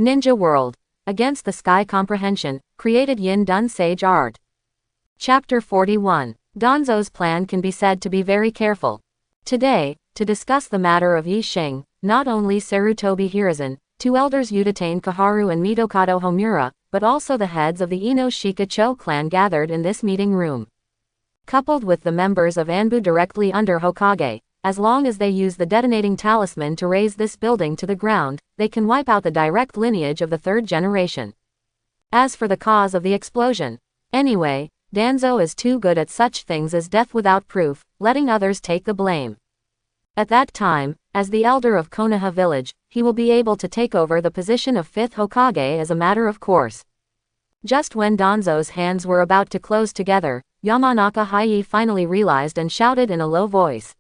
Ninja World. Against the Sky Comprehension, created Yin Dun Sage Art. Chapter 41. Danzo's plan can be said to be very careful. Today, to discuss the matter of Yi Xing, not only Sarutobi Hiruzen, two elders Udatane Kaharu and Mitokado Homura, but also the heads of the Ino Shika-cho clan gathered in this meeting room. Coupled with the members of Anbu directly under Hokage, as long as they use the detonating talisman to raise this building to the ground, they can wipe out the direct lineage of the third generation. As for the cause of the explosion, anyway, Danzo is too good at such things as death without proof, letting others take the blame. At that time, as the elder of Konoha village, he will be able to take over the position of 5th Hokage as a matter of course. Just when Danzo's hands were about to close together, Yamanaka Hayi finally realized and shouted in a low voice.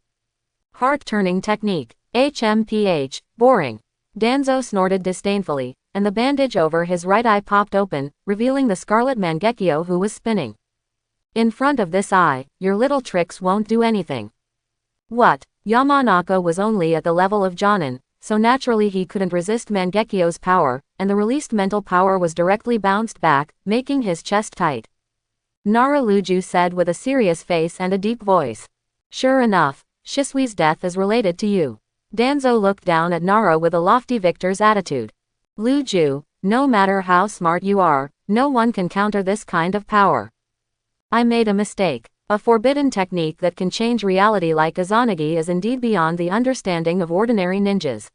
Heart-turning technique. HMPH, boring. Danzo snorted disdainfully, and the bandage over his right eye popped open, revealing the scarlet Mangekyo who was spinning. In front of this eye, your little tricks won't do anything. What? Yamanaka was only at the level of Jonin, so naturally he couldn't resist Mangekyo's power, and the released mental power was directly bounced back, making his chest tight. Nara Luju said with a serious face and a deep voice. Sure enough, Shisui's death is related to you. Danzo looked down at Nara with a lofty victor's attitude. Luju, no matter how smart you are, no one can counter this kind of power. I made a mistake. A forbidden technique that can change reality like Izanagi is indeed beyond the understanding of ordinary ninjas.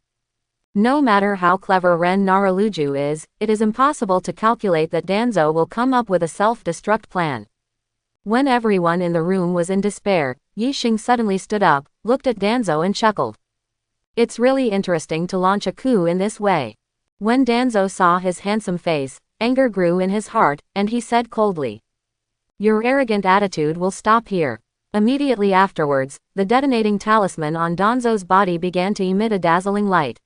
No matter how clever Ren Nara Luju is, it is impossible to calculate that Danzo will come up with a self-destruct plan. When everyone in the room was in despair, Yi Xing suddenly stood up, looked at Danzo and chuckled. It's really interesting to launch a coup in this way. When Danzo saw his handsome face, anger grew in his heart, and he said coldly. Your arrogant attitude will stop here. Immediately afterwards, the detonating talisman on Danzo's body began to emit a dazzling light.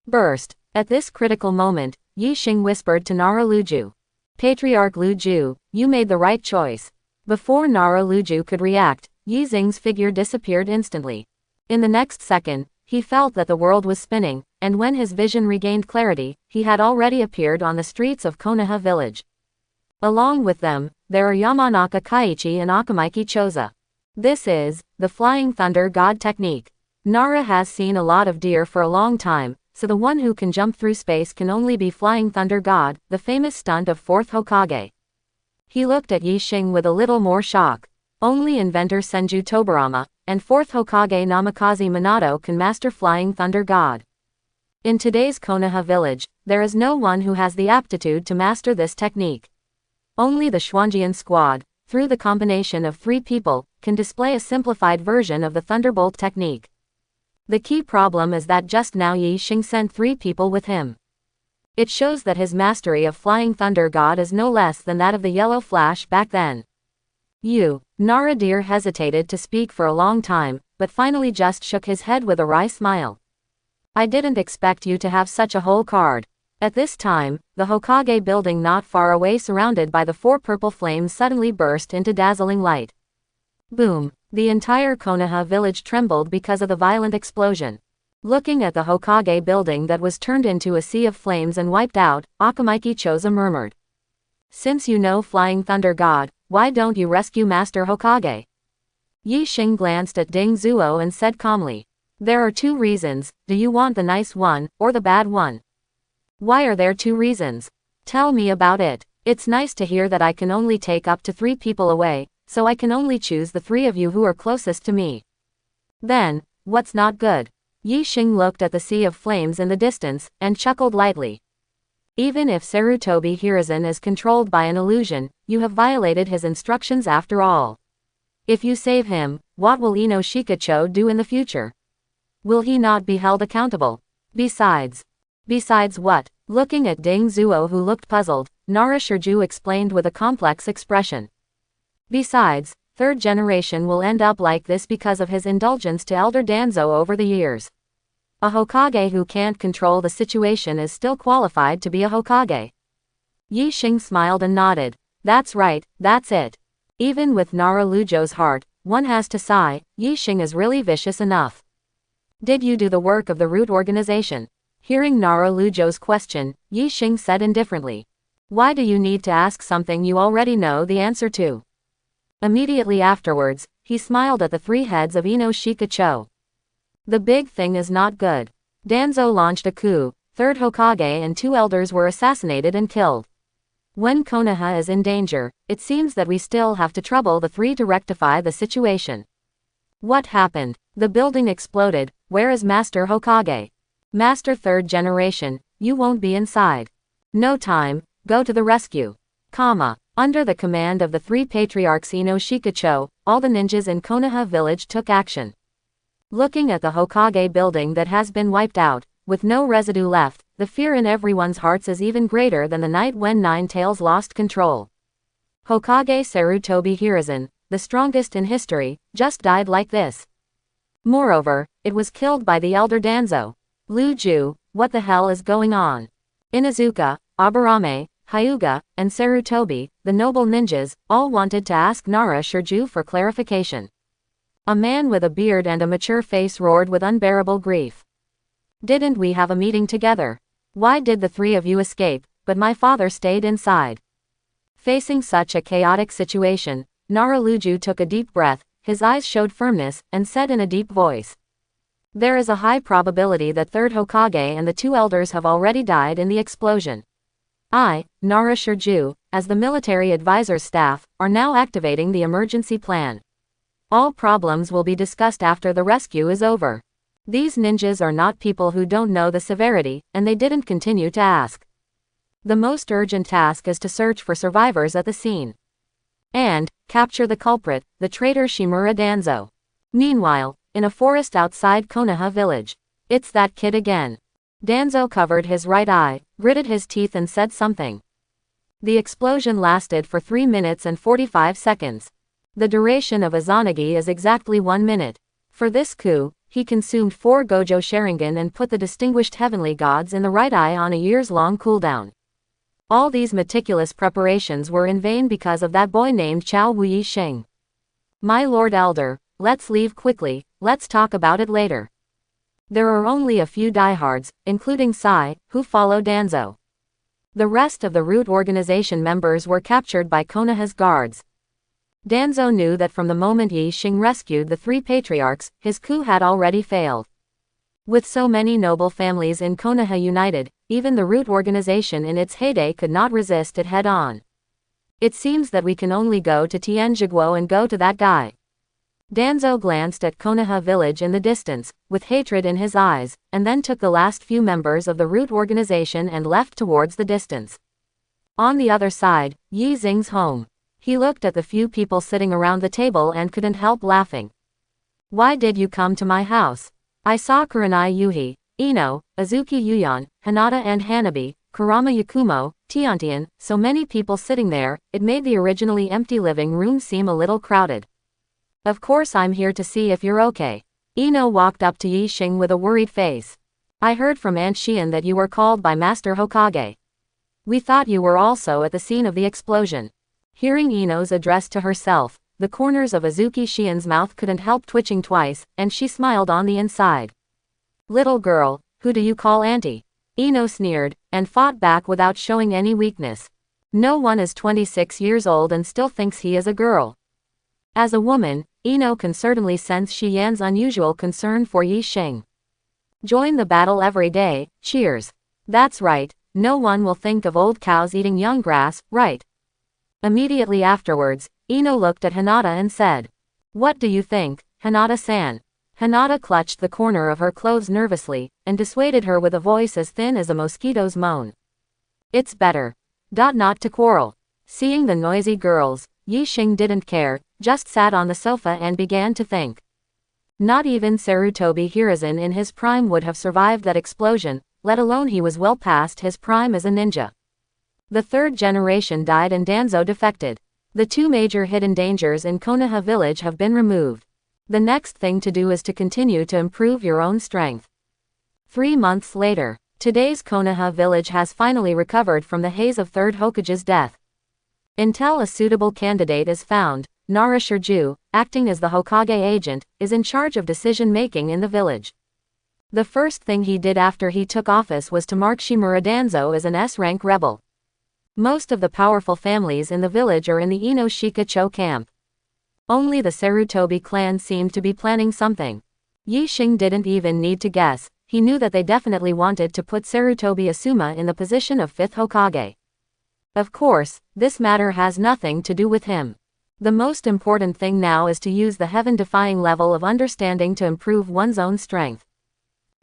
Burst. At this critical moment, Yi Xing whispered to Nara Luju. Patriarch Luju, you made the right choice. Before Nara Luju could react, Yi Xing's figure disappeared instantly. In the next second, he felt that the world was spinning, and when his vision regained clarity, he had already appeared on the streets of Konoha village. Along with them, there are Yamanaka Kaiichi and Akamaiki Choza. This is the Flying Thunder God technique. Nara has seen a lot of deer for a long time, so the one who can jump through space can only be Flying Thunder God, the famous stunt of 4th Hokage. He looked at Yi Xing with a little more shock. Only inventor Senju Tobarama, and 4th Hokage Namikaze Minato can master Flying Thunder God. In today's Konoha village, there is no one who has the aptitude to master this technique. Only the Xuanjian squad, through the combination of 3 people, can display a simplified version of the Thunderbolt technique. The key problem is that just now Yi Xing sent 3 people with him. It shows that his mastery of Flying Thunder God is no less than that of the Yellow Flash back then. Nara Deer hesitated to speak for a long time, but finally just shook his head with a wry smile. I didn't expect you to have such a whole card. At this time, the Hokage building not far away surrounded by the 4 purple flames suddenly burst into dazzling light. Boom! The entire Konoha village trembled because of the violent explosion. Looking at the Hokage building that was turned into a sea of flames and wiped out, Akamaiki Choza murmured. Since you know Flying Thunder God, why don't you rescue Master Hokage? Yi Xing glanced at Ding Zuo and said calmly. There are 2 reasons, do you want the nice one, or the bad one? Why are there 2 reasons? Tell me about it. It's nice to hear that I can only take up to 3 people away, so I can only choose the 3 of you who are closest to me. Then, what's not good? Yi Xing looked at the sea of flames in the distance, and chuckled lightly. Even if Sarutobi Hiruzen is controlled by an illusion, you have violated his instructions after all. If you save him, what will Ino Shika-cho do in the future? Will he not be held accountable? Besides what? Looking at Ding Zuo who looked puzzled, Nara Shirju explained with a complex expression. Besides, 3rd generation will end up like this because of his indulgence to Elder Danzo over the years. A Hokage who can't control the situation is still qualified to be a Hokage. Yi Xing smiled and nodded. That's right, that's it. Even with Nara Lujo's heart, one has to sigh, Yi Xing is really vicious enough. Did you do the work of the root organization? Hearing Nara Lujo's question, Yi Xing said indifferently. Why do you need to ask something you already know the answer to? Immediately afterwards, he smiled at the three heads of Ino Shikacho. The big thing is not good. Danzo launched a coup, third Hokage and two elders were assassinated and killed. When Konoha is in danger, it seems that we still have to trouble the three to rectify the situation. What happened? The building exploded. Where is Master Hokage? Master third generation, you won't be inside. No time, go to the rescue. Under the command of the three patriarchs Ino Shikacho, all the ninjas in Konoha village took action. Looking at the Hokage building that has been wiped out, with no residue left, the fear in everyone's hearts is even greater than the night when Nine Tails lost control. Hokage Sarutobi Hiruzen, the strongest in history, just died like this. Moreover, it was killed by the elder Danzo. Luju, what the hell is going on? Inuzuka, Aburame, Hyuga, and Sarutobi, the noble ninjas, all wanted to ask Nara Shirju for clarification. A man with a beard and a mature face roared with unbearable grief. Didn't we have a meeting together? Why did the three of you escape, but my father stayed inside? Facing such a chaotic situation, Nara Luju took a deep breath, his eyes showed firmness, and said in a deep voice. There is a high probability that third Hokage and the two elders have already died in the explosion. I, Nara Shirju, as the military advisor's staff, are now activating the emergency plan. All problems will be discussed after the rescue is over. These ninjas are not people who don't know the severity, and they didn't continue to ask. The most urgent task is to search for survivors at the scene. And capture the culprit, the traitor Shimura Danzo. Meanwhile, in a forest outside Konoha village. It's that kid again. Danzo covered his right eye, gritted his teeth and said something. The explosion lasted for 3 minutes and 45 seconds. The duration of Izanagi is exactly 1 minute. For this coup, he consumed 4 Gojo Sharingan and put the distinguished heavenly gods in the right eye on a years-long cooldown. All these meticulous preparations were in vain because of that boy named Chao Yi Xing. My Lord Elder, let's leave quickly, let's talk about it later. There are only a few diehards, including Sai, who follow Danzo. The rest of the root organization members were captured by Konoha's guards. Danzo knew that from the moment Yi Xing rescued the three patriarchs, his coup had already failed. With so many noble families in Konoha united, even the root organization in its heyday could not resist it head-on. It seems that we can only go to Tianjiguo and go to that guy. Danzo glanced at Konoha village in the distance, with hatred in his eyes, and then took the last few members of the root organization and left towards the distance. On the other side, Yi Xing's home. He looked at the few people sitting around the table and couldn't help laughing. Why did you come to my house? I saw Kurenai Yuhi, Ino, Azuki Yuyan, Hinata and Hanabi, Kurama Yakumo, Tiantian, so many people sitting there, it made the originally empty living room seem a little crowded. Of course I'm here to see if you're okay. Ino walked up to Yi Xing with a worried face. I heard from Aunt Xian that you were called by Master Hokage. We thought you were also at the scene of the explosion. Hearing Ino's address to herself, the corners of Azuki Xian's mouth couldn't help twitching twice, and she smiled on the inside. Little girl, who do you call auntie? Ino sneered, and fought back without showing any weakness. No one is 26 years old and still thinks he is a girl. As a woman, Ino can certainly sense Shi Yan's unusual concern for Yi Xing. Join the battle every day, cheers. That's right, no one will think of old cows eating young grass, right? Immediately afterwards, Ino looked at Hinata and said, What do you think, Hinata-san? Hinata clutched the corner of her clothes nervously, and dissuaded her with a voice as thin as a mosquito's moan. It's better. Not to quarrel. Seeing the noisy girls, Yi Xing didn't care, just sat on the sofa and began to think. Not even Sarutobi Hiruzen in his prime would have survived that explosion, let alone he was well past his prime as a ninja. The third generation died and Danzo defected. The two major hidden dangers in Konoha village have been removed. The next thing to do is to continue to improve your own strength. 3 months later, today's Konoha village has finally recovered from the haze of third Hokage's death. Until a suitable candidate is found, Nara Shirju, acting as the Hokage agent, is in charge of decision-making in the village. The first thing he did after he took office was to mark Shimura Danzo as an S-rank rebel. Most of the powerful families in the village are in the Ino-Shika-cho camp. Only the Sarutobi clan seemed to be planning something. Yi Xing didn't even need to guess, he knew that they definitely wanted to put Sarutobi Asuma in the position of 5th Hokage. Of course, this matter has nothing to do with him. The most important thing now is to use the heaven-defying level of understanding to improve one's own strength.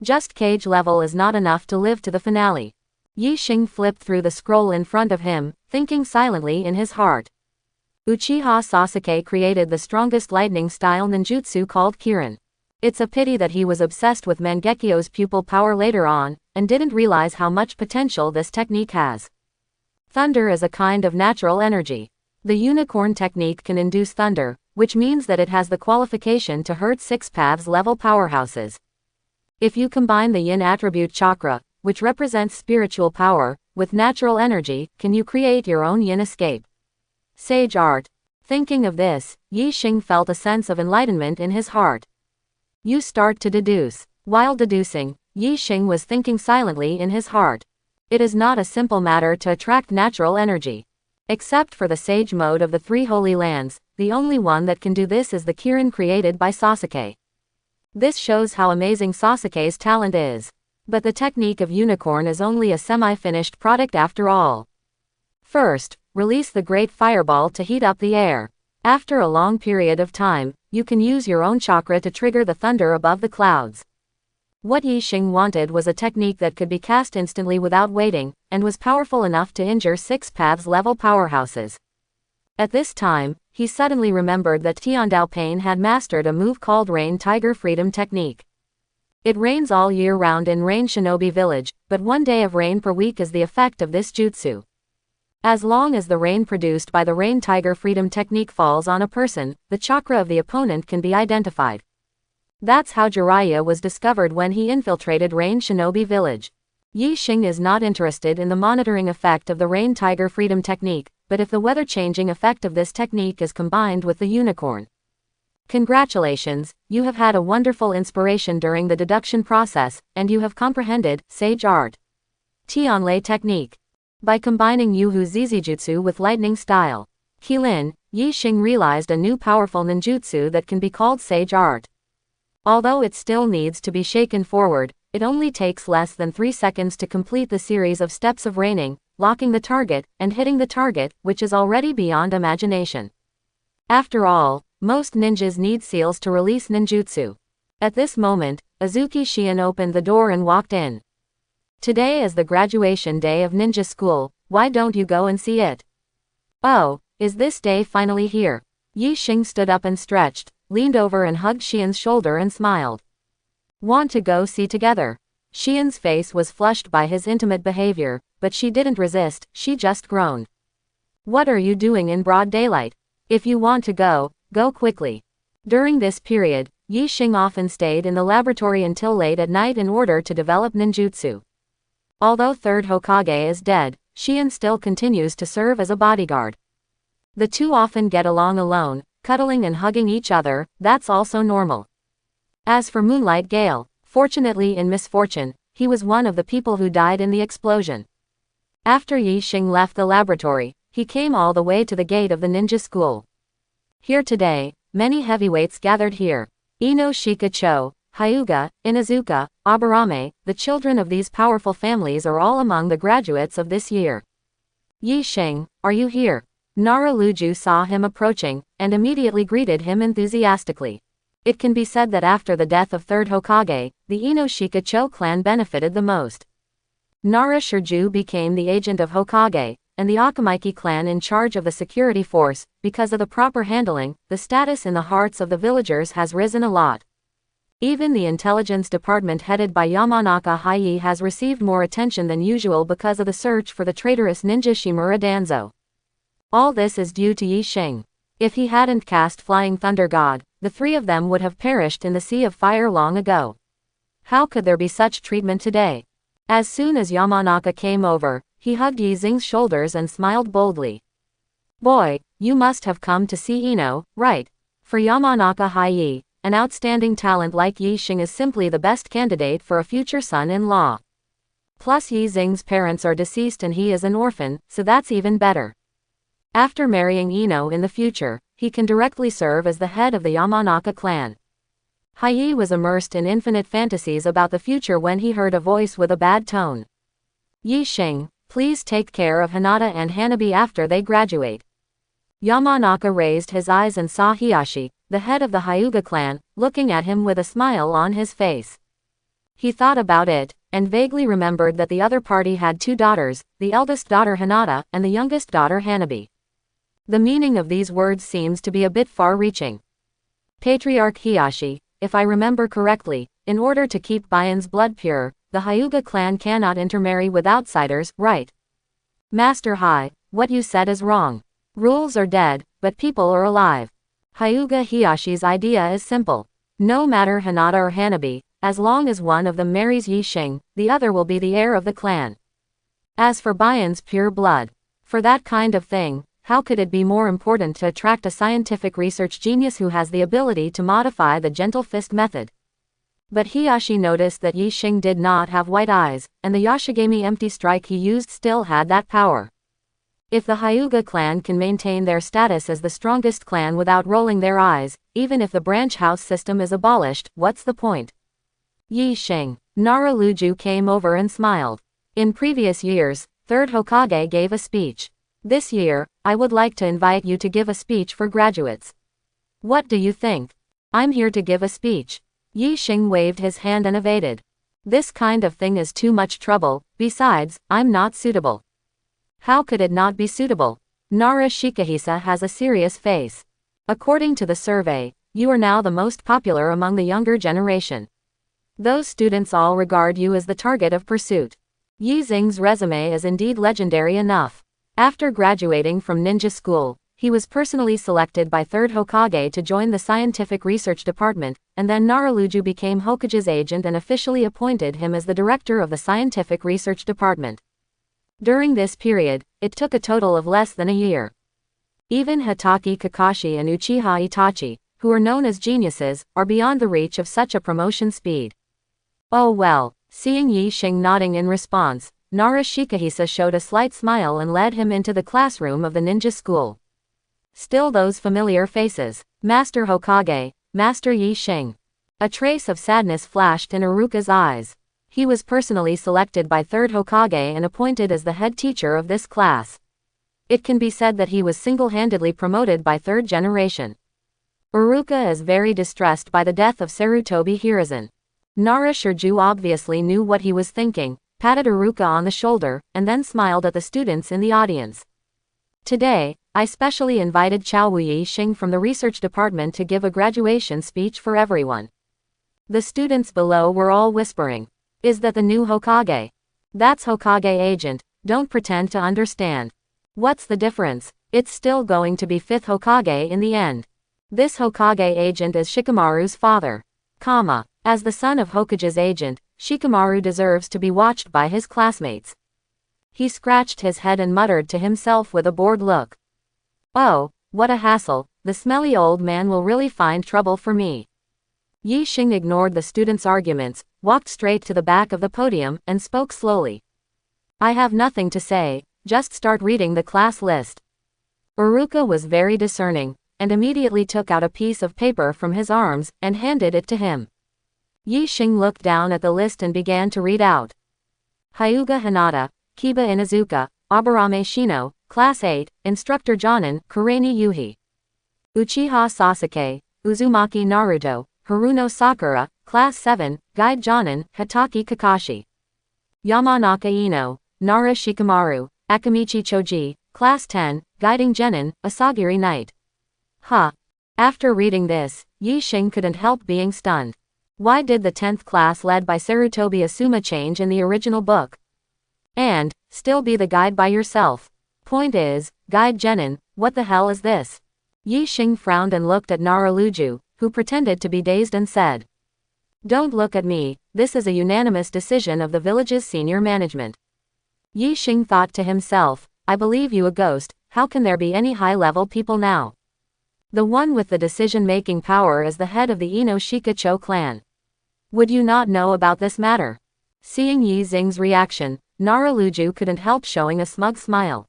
Just cage level is not enough to live to the finale. Yi Xing flipped through the scroll in front of him, thinking silently in his heart. Uchiha Sasuke created the strongest lightning-style ninjutsu called Kirin. It's a pity that he was obsessed with Mangekyo's pupil power later on, and didn't realize how much potential this technique has. Thunder is a kind of natural energy. The unicorn technique can induce thunder, which means that it has the qualification to hurt 6 paths level powerhouses. If you combine the yin attribute chakra, which represents spiritual power, with natural energy, can you create your own yin escape? Sage art. Thinking of this, Yi Xing felt a sense of enlightenment in his heart. You start to deduce. While deducing, Yi Xing was thinking silently in his heart. It is not a simple matter to attract natural energy. Except for the sage mode of the 3 holy lands, the only one that can do this is the Kirin created by Sasuke. This shows how amazing Sasuke's talent is. But the technique of unicorn is only a semi-finished product after all. First, release the great fireball to heat up the air. After a long period of time, you can use your own chakra to trigger the thunder above the clouds. What Yi Xing wanted was a technique that could be cast instantly without waiting, and was powerful enough to injure 6 paths level powerhouses. At this time, he suddenly remembered that Tiandao Pain had mastered a move called Rain Tiger Freedom Technique. It rains all year round in Rain Shinobi Village, but 1 day of rain per week is the effect of this jutsu. As long as the rain produced by the Rain Tiger Freedom Technique falls on a person, the chakra of the opponent can be identified. That's how Jiraiya was discovered when he infiltrated Rain Shinobi Village. Yi Xing is not interested in the monitoring effect of the Rain Tiger Freedom Technique, but if the weather-changing effect of this technique is combined with the unicorn. Congratulations, you have had a wonderful inspiration during the deduction process, and you have comprehended Sage Art. Tianlei Technique. By combining Yuhu Zizijutsu with lightning style, Kilin, Yi Xing realized a new powerful ninjutsu that can be called Sage Art. Although it still needs to be shaken forward, it only takes less than 3 seconds to complete the series of steps of raining, locking the target, and hitting the target, which is already beyond imagination. After all, most ninjas need seals to release ninjutsu. At this moment, Azuki Shion opened the door and walked in. Today is the graduation day of ninja school, why don't you go and see it? Oh, is this day finally here? Yi Xing stood up and stretched, leaned over and hugged Shion's shoulder and smiled. Want to go see together? Shion's face was flushed by his intimate behavior, but she didn't resist, she just groaned. What are you doing in broad daylight? If you want to go, go quickly. During this period, Yi Xing often stayed in the laboratory until late at night in order to develop ninjutsu. Although 3rd Hokage is dead, Shion still continues to serve as a bodyguard. The two often get along alone, cuddling and hugging each other, that's also normal. As for Moonlight Gale, fortunately in misfortune, he was one of the people who died in the explosion. After Yi Xing left the laboratory, he came all the way to the gate of the ninja school. Here today, many heavyweights gathered here. Ino Shika-cho, Hyuga, Inazuka, Aburame, the children of these powerful families are all among the graduates of this year. Yi Xing, are you here? Nara Luju saw him approaching, and immediately greeted him enthusiastically. It can be said that after the death of 3rd Hokage, the Ino Shika-cho clan benefited the most. Nara Shirju became the agent of Hokage, and the Akamaiki clan in charge of the security force. Because of the proper handling, the status in the hearts of the villagers has risen a lot. Even the intelligence department headed by Yamanaka Hayi has received more attention than usual because of the search for the traitorous ninja Shimura Danzo. All this is due to Yi Xing. If he hadn't cast Flying Thunder God, the 3 of them would have perished in the Sea of Fire long ago. How could there be such treatment today? As soon as Yamanaka came over, he hugged Yi Xing's shoulders and smiled boldly. Boy, you must have come to see Ino, right? For Yamanaka Hayi, an outstanding talent like Yi Xing is simply the best candidate for a future son-in-law. Plus Yi Xing's parents are deceased and he is an orphan, so that's even better. After marrying Ino in the future, he can directly serve as the head of the Yamanaka clan. Yi was immersed in infinite fantasies about the future when he heard a voice with a bad tone. Yi Xing, please take care of Hinata and Hanabi after they graduate. Yamanaka raised his eyes and saw Hiyashi, the head of the Hyuga clan, looking at him with a smile on his face. He thought about it, and vaguely remembered that the other party had 2 daughters, the eldest daughter Hinata, and the youngest daughter Hanabi. The meaning of these words seems to be a bit far-reaching. Patriarch Hiyashi, if I remember correctly, in order to keep Bayan's blood pure, the Hyuga clan cannot intermarry with outsiders, right? Master Hai, what you said is wrong. Rules are dead, but people are alive. Hyuga Hiyashi's idea is simple. No matter Hinata or Hanabi, as long as one of them marries Yi Xing, the other will be the heir of the clan. As for Bayan's pure blood, for that kind of thing, how could it be more important to attract a scientific research genius who has the ability to modify the gentle fist method? But Hiyashi noticed that Yi Xing did not have white eyes, and the Yashigami empty strike he used still had that power. If the Hyuga clan can maintain their status as the strongest clan without rolling their eyes, even if the branch house system is abolished, what's the point? Yi Xing. Nara Luju came over and smiled. In previous years, 3rd Hokage gave a speech. This year, I would like to invite you to give a speech for graduates. What do you think? I'm here to give a speech. Yi Xing waved his hand and evaded. This kind of thing is too much trouble, besides, I'm not suitable. How could it not be suitable? Nara Shikahisa has a serious face. According to the survey, you are now the most popular among the younger generation. Those students all regard you as the target of pursuit. Yi Xing's resume is indeed legendary enough. After graduating from ninja school, he was personally selected by 3rd Hokage to join the scientific research department, and then Naraluju became Hokage's agent and officially appointed him as the director of the scientific research department. During this period, it took a total of less than a year. Even Hitaki Kakashi and Uchiha Itachi, who are known as geniuses, are beyond the reach of such a promotion speed. Oh well, seeing Yi Xing nodding in response, Nara Shikahisa showed a slight smile and led him into the classroom of the ninja school. Still those familiar faces. Master Hokage, Master Yi Xing. A trace of sadness flashed in Iruka's eyes. He was personally selected by 3rd Hokage and appointed as the head teacher of this class. It can be said that he was single-handedly promoted by 3rd generation. Iruka is very distressed by the death of Sarutobi Hiruzen. Nara Shirju obviously knew what he was thinking, patted Iruka on the shoulder, and then smiled at the students in the audience. Today, I specially invited Chaowu Yi Xing from the research department to give a graduation speech for everyone. The students below were all whispering. Is that the new Hokage? That's Hokage agent, don't pretend to understand. What's the difference? It's still going to be 5th Hokage in the end. This Hokage agent is Shikamaru's father. As the son of Hokage's agent, Shikamaru deserves to be watched by his classmates. He scratched his head and muttered to himself with a bored look. Oh, what a hassle, the smelly old man will really find trouble for me. Yi Xing ignored the students' arguments, walked straight to the back of the podium, and spoke slowly. I have nothing to say, just start reading the class list. Iruka was very discerning, and immediately took out a piece of paper from his arms, and handed it to him. Yi Xing looked down at the list and began to read out. Hyuga Hinata, Kiba Inuzuka, Aburame Shino, Class 8, Instructor Jonin, Kureni Yuhi. Uchiha Sasuke, Uzumaki Naruto, Haruno Sakura, Class 7, Guide Jonin, Hitaki Kakashi. Yamanaka Ino, Nara Shikamaru, Akamichi Choji, Class 10, Guiding Genin, Asagiri Knight. After reading this, Yi Xing couldn't help being stunned. Why did the 10th class led by Sarutobi Asuma change in the original book? And, still be the guide by yourself. Point is, Guide Genin, what the hell is this? Yi Xing frowned and looked at Naraluju, who pretended to be dazed and said. Don't look at me, this is a unanimous decision of the village's senior management. Yi Xing thought to himself, I believe you a ghost, how can there be any high-level people now? The one with the decision-making power is the head of the Ino Shikacho clan. Would you not know about this matter? Seeing Yi Xing's reaction, Naraluju couldn't help showing a smug smile.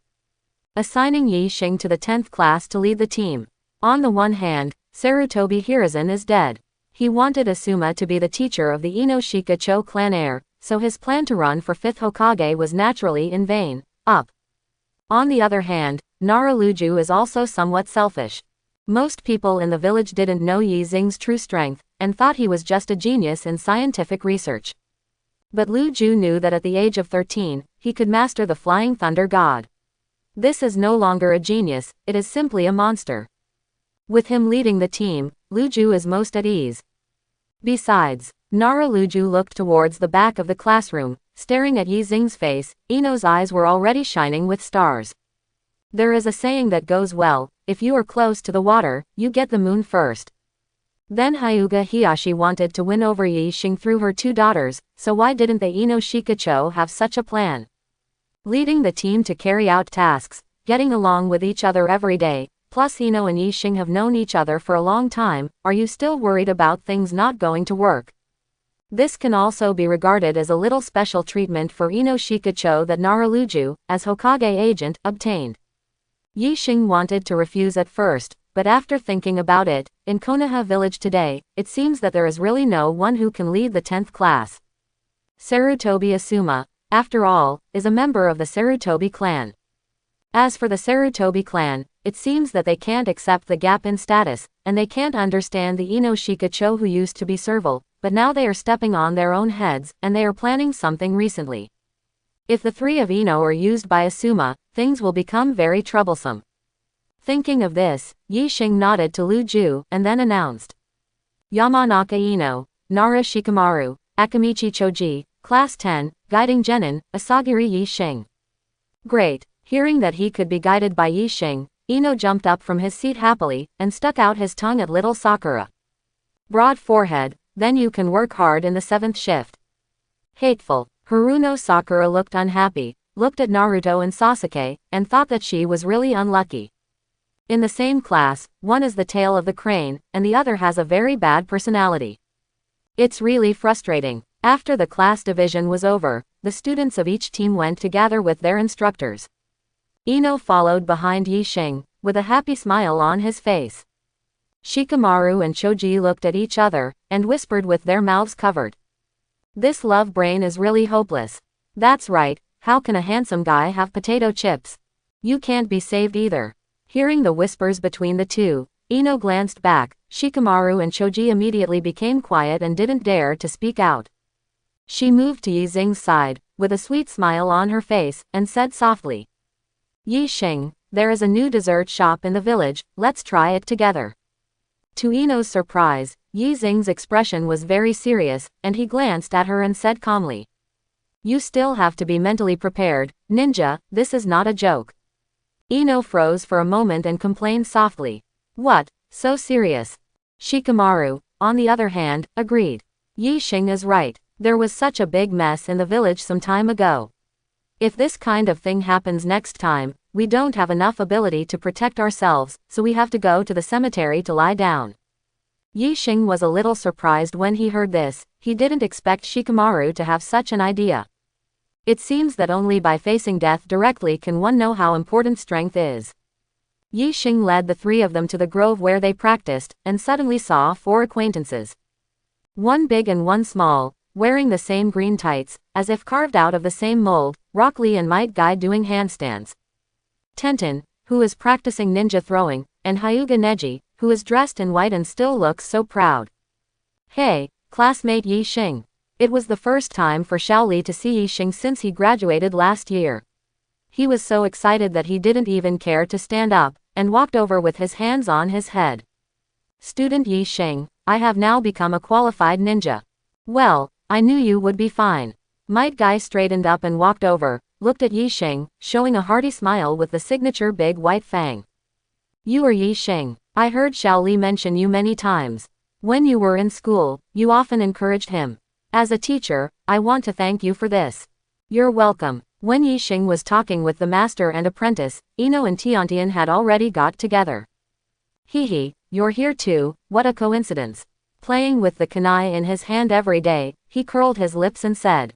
Assigning Yi Xing to the 10th class to lead the team. On the one hand, Sarutobi Hiruzen is dead. He wanted Asuma to be the teacher of the Ino Shikacho clan heir, so his plan to run for 5th Hokage was naturally in vain. On the other hand, Naraluju is also somewhat selfish. Most people in the village didn't know Yi Xing's true strength, and thought he was just a genius in scientific research. But Lu Ju knew that at the age of 13, he could master the Flying Thunder God. This is no longer a genius, it is simply a monster. With him leading the team, Lu Ju is most at ease. Besides, Naraluju looked towards the back of the classroom, staring at Yi Xing's face. Ino's eyes were already shining with stars. There is a saying that goes well, if you are close to the water, you get the moon first. Then Hyuga Hiyashi wanted to win over Yi Xing through her 2 daughters, so why didn't the Ino Shikacho have such a plan? Leading the team to carry out tasks, getting along with each other every day, plus Ino and Yi Xing have known each other for a long time. Are you still worried about things not going to work? This can also be regarded as a little special treatment for Ino Shikacho that Naraluju, as Hokage agent, obtained. Yi Xing wanted to refuse at first, but after thinking about it, in Konoha village today, it seems that there is really no one who can lead the 10th class. Sarutobi Asuma, after all, is a member of the Sarutobi clan. As for the Sarutobi clan, it seems that they can't accept the gap in status, and they can't understand the Ino Shikacho who used to be servile, but now they are stepping on their own heads, and they are planning something recently. If the 3 of Ino are used by Asuma, things will become very troublesome. Thinking of this, Yi Xing nodded to Lu Ju, and then announced. Yamanaka Ino, Nara Shikamaru, Akamichi Choji, Class 10, guiding Genin, Asagiri Yi Xing. Great. Hearing that he could be guided by Yi Xing, Ino jumped up from his seat happily, and stuck out his tongue at little Sakura. Broad forehead, then you can work hard in the 7th shift. Hateful. Haruno Sakura looked unhappy, looked at Naruto and Sasuke, and thought that she was really unlucky. In the same class, one is the tail of the crane, and the other has a very bad personality. It's really frustrating. After the class division was over, the students of each team went to gather with their instructors. Ino followed behind Yi Xing, with a happy smile on his face. Shikamaru and Choji looked at each other, and whispered with their mouths covered. This love brain is really hopeless. That's right, how can a handsome guy have potato chips? You can't be saved either. Hearing the whispers between the two, Ino glanced back. Shikamaru and Choji immediately became quiet and didn't dare to speak out. She moved to Yi Xing's side, with a sweet smile on her face, and said softly. Yi Xing, there is a new dessert shop in the village, let's try it together. To Ino's surprise, Yi Xing's expression was very serious, and he glanced at her and said calmly. You still have to be mentally prepared, ninja, this is not a joke. Ino froze for a moment and complained softly. What, so serious? Shikamaru, on the other hand, agreed. Yi Xing is right, there was such a big mess in the village some time ago. If this kind of thing happens next time, we don't have enough ability to protect ourselves, so we have to go to the cemetery to lie down. Yi Xing was a little surprised when he heard this. He didn't expect Shikamaru to have such an idea. It seems that only by facing death directly can one know how important strength is. Yi Xing led the 3 of them to the grove where they practiced, and suddenly saw 4 acquaintances. One big and one small, wearing the same green tights, as if carved out of the same mold, Rock Lee and Might Guy doing handstands. Tenten, who is practicing ninja throwing, and Hyuga Neji, who is dressed in white and still looks so proud. Hey, classmate Yi Xing. It was the first time for Xiaoli to see Yi Xing since he graduated last year. He was so excited that he didn't even care to stand up, and walked over with his hands on his head. Student Yi Xing, I have now become a qualified ninja. Well, I knew you would be fine. Might Guy straightened up and walked over, looked at Yi Xing, showing a hearty smile with the signature big white fang. You are Yi Xing. I heard Xiaoli mention you many times. When you were in school, you often encouraged him. As a teacher, I want to thank you for this. You're welcome. When Yi Xing was talking with the master and apprentice, Ino and Tiantian had already got together. Hee, you're here too, what a coincidence. Playing with the kunai in his hand every day, he curled his lips and said.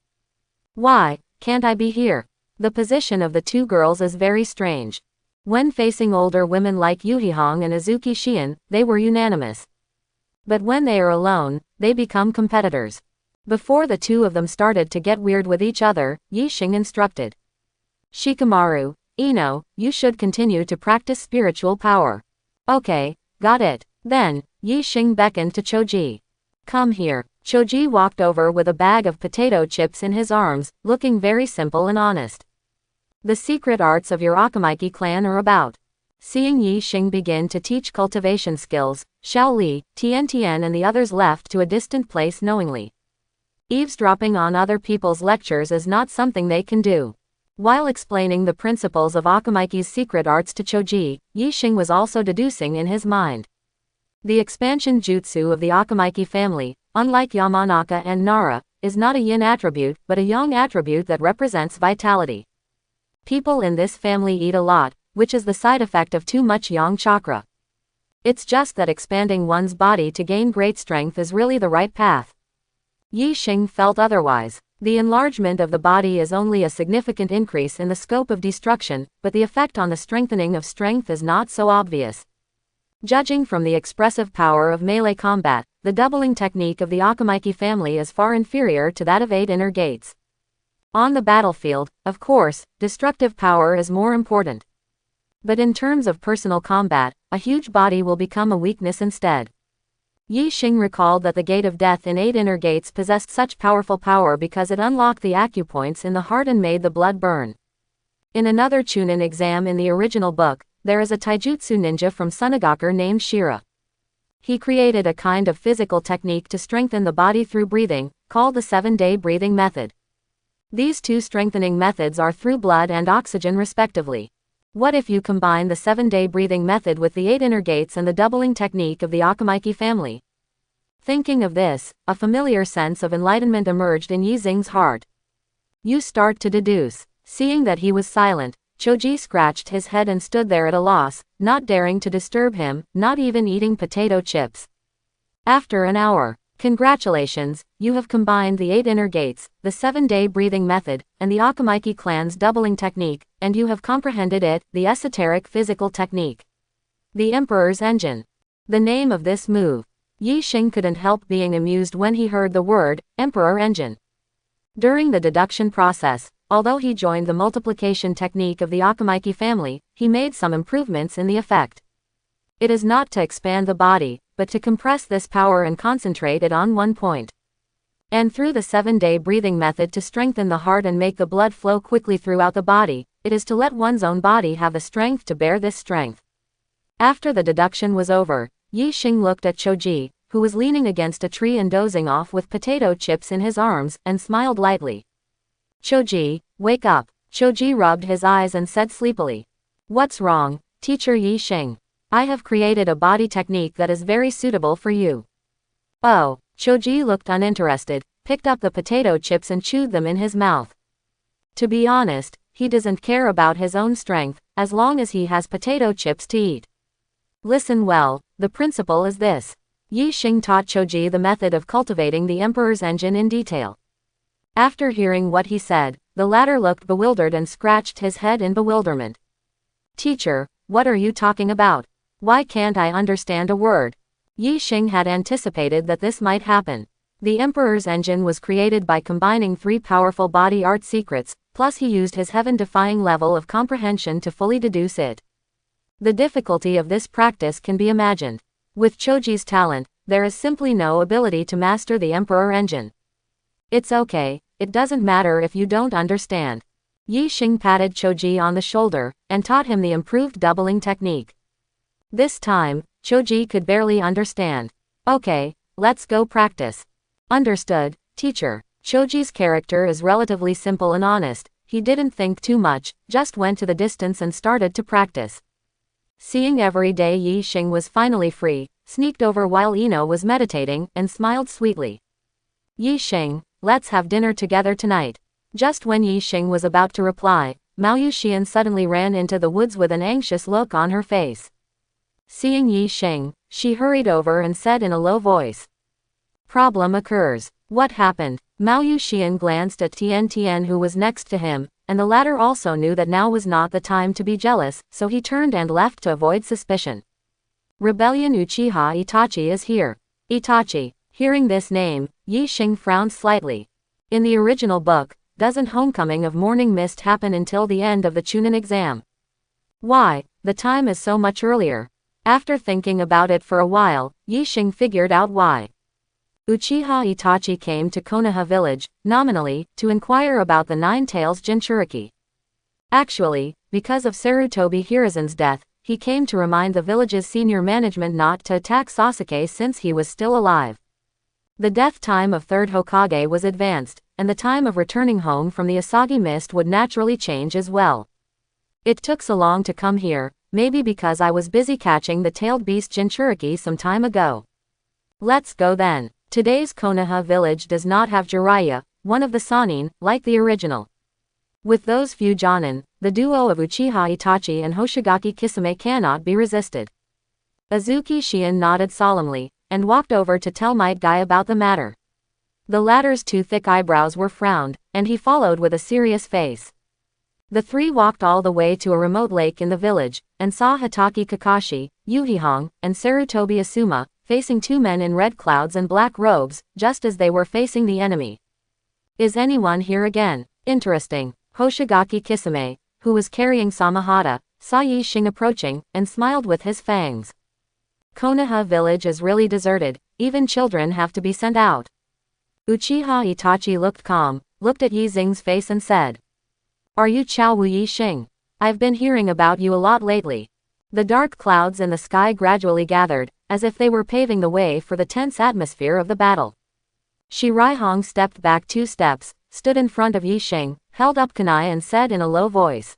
Why, can't I be here? The position of the two girls is very strange. When facing older women like Yuhihong and Azuki Shion, they were unanimous. But when they are alone, they become competitors. Before the two of them started to get weird with each other, Yixing instructed. Shikamaru, Ino, you should continue to practice spiritual power. Okay, got it. Then, Yixing beckoned to Choji. Come here. Choji walked over with a bag of potato chips in his arms, looking very simple and honest. The secret arts of your Akamaki clan are about. Seeing Yixing begin to teach cultivation skills, Xiao Li, Tian Tian and the others left to a distant place knowingly. Eavesdropping on other people's lectures is not something they can do. While explaining the principles of Akamaki's secret arts to Choji, Yixing was also deducing in his mind. The expansion jutsu of the Akamaki family, unlike Yamanaka and Nara, is not a yin attribute but a yang attribute that represents vitality. People in this family eat a lot, which is the side effect of too much yang chakra. It's just that expanding one's body to gain great strength is really the right path. Yixing felt otherwise. The enlargement of the body is only a significant increase in the scope of destruction, but the effect on the strengthening of strength is not so obvious. Judging from the expressive power of melee combat, the doubling technique of the Akamaki family is far inferior to that of 8 inner gates. On the battlefield, of course, destructive power is more important. But in terms of personal combat, a huge body will become a weakness instead. Yixing recalled that the Gate of Death in 8 inner gates possessed such powerful power because it unlocked the acupoints in the heart and made the blood burn. In another Chunin exam in the original book, there is a taijutsu ninja from Sunagaku named Shira. He created a kind of physical technique to strengthen the body through breathing, called the 7-day breathing method. These two strengthening methods are through blood and oxygen respectively. What if you combine the 7-day breathing method with the 8 inner gates and the doubling technique of the Akamaki family? Thinking of this, a familiar sense of enlightenment emerged in Yixing's heart. You start to deduce. Seeing that he was silent, Choji scratched his head and stood there at a loss, not daring to disturb him, not even eating potato chips. After an hour. Congratulations, you have combined the 8 inner gates, the 7-day breathing method, and the Akamaki clan's doubling technique, and you have comprehended it, the esoteric physical technique. The Emperor's Engine. The name of this move. Yixing couldn't help being amused when he heard the word, Emperor Engine. During the deduction process, although he joined the multiplication technique of the Akamaki family, he made some improvements in the effect. It is not to expand the body, but to compress this power and concentrate it on one point. And through the 7-day breathing method to strengthen the heart and make the blood flow quickly throughout the body, it is to let one's own body have the strength to bear this strength. After the deduction was over, Yixing looked at Choji, who was leaning against a tree and dozing off with potato chips in his arms, and smiled lightly. Choji, wake up. Choji rubbed his eyes and said sleepily. What's wrong, Teacher Yixing? I have created a body technique that is very suitable for you. Oh, Choji looked uninterested, picked up the potato chips and chewed them in his mouth. To be honest, he doesn't care about his own strength, as long as he has potato chips to eat. Listen well, the principle is this. Yixing taught Choji the method of cultivating the Emperor's Engine in detail. After hearing what he said, the latter looked bewildered and scratched his head in bewilderment. Teacher, what are you talking about? Why can't I understand a word? Yixing had anticipated that this might happen. The Emperor's Engine was created by combining 3 powerful body art secrets, plus he used his heaven-defying level of comprehension to fully deduce it. The difficulty of this practice can be imagined. With Choji's talent, there is simply no ability to master the Emperor Engine. It's okay, it doesn't matter if you don't understand. Yixing patted Choji on the shoulder, and taught him the improved doubling technique. This time, Choji could barely understand. Okay, let's go practice. Understood, teacher. Choji's character is relatively simple and honest. He didn't think too much, just went to the distance and started to practice. Seeing every day Yixing was finally free, sneaked over while Ino was meditating, and smiled sweetly. Yixing, let's have dinner together tonight. Just when Yixing was about to reply, Mao Yuxian suddenly ran into the woods with an anxious look on her face. Seeing Yi Xing, she hurried over and said in a low voice. Problem occurs. What happened? Mao Yuxian glanced at Tian Tian who was next to him, and the latter also knew that now was not the time to be jealous, so he turned and left to avoid suspicion. Rebellion Uchiha Itachi is here. Itachi. Hearing this name, Yi Xing frowned slightly. In the original book, doesn't Homecoming of Morning Mist happen until the end of the Chunin exam? Why, the time is so much earlier. After thinking about it for a while, Yi Xing figured out why. Uchiha Itachi came to Konoha village, nominally, to inquire about the Nine Tails Jinchuriki. Actually, because of Sarutobi Hiruzen's death, he came to remind the village's senior management not to attack Sasuke since he was still alive. The death time of third Hokage was advanced, and the time of returning home from the Asagi Mist would naturally change as well. It took so long to come here, maybe because I was busy catching the tailed beast Jinchuriki some time ago. Let's go then. Today's Konoha village does not have Jiraiya, one of the Sannin, like the original. With those few Jonin, the duo of Uchiha Itachi and Hoshigaki Kisame cannot be resisted. Azuki Shion nodded solemnly, and walked over to tell Might Guy about the matter. The latter's two thick eyebrows were frowned, and he followed with a serious face. The three walked all the way to a remote lake in the village, and saw Hatake Kakashi, Yuhihong, and Sarutobi Asuma, facing two men in red clouds and black robes, just as they were facing the enemy. Is anyone here again? Interesting. Hoshigaki Kisame, who was carrying Samahata, saw Yi Xing approaching, and smiled with his fangs. Konoha village is really deserted, even children have to be sent out. Uchiha Itachi looked calm, looked at Yi Xing's face and said. Are you Chao Wu Yi Xing? I've been hearing about you a lot lately. The dark clouds in the sky gradually gathered, as if they were paving the way for the tense atmosphere of the battle. Shirai Hong stepped back 2 steps, stood in front of Yi Xing, held up kunai and said in a low voice.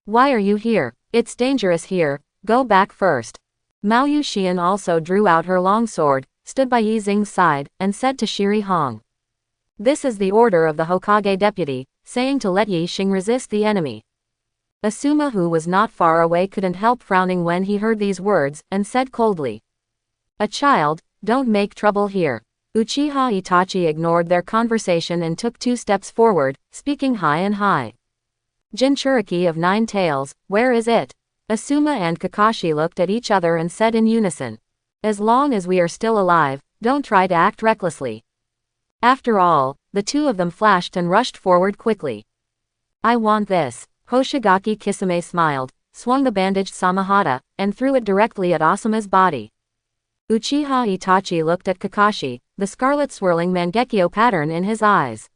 Why are you here? It's dangerous here, go back first. Mao Yuxian also drew out her long sword, stood by Yi Xing's side, and said to Shiri Hong. This is the order of the Hokage deputy, saying to let Yi Xing resist the enemy. Asuma, who was not far away, couldn't help frowning when he heard these words, and said coldly. A child, don't make trouble here. Uchiha Itachi ignored their conversation and took 2 steps forward, speaking high and high. Jinchuriki of 9 tails, where is it? Asuma and Kakashi looked at each other and said in unison. As long as we are still alive, don't try to act recklessly. After all, the two of them flashed and rushed forward quickly. I want this. Hoshigaki Kisame smiled, swung the bandaged Samahata, and threw it directly at Asuma's body. Uchiha Itachi looked at Kakashi, the scarlet swirling Mangekyo pattern in his eyes.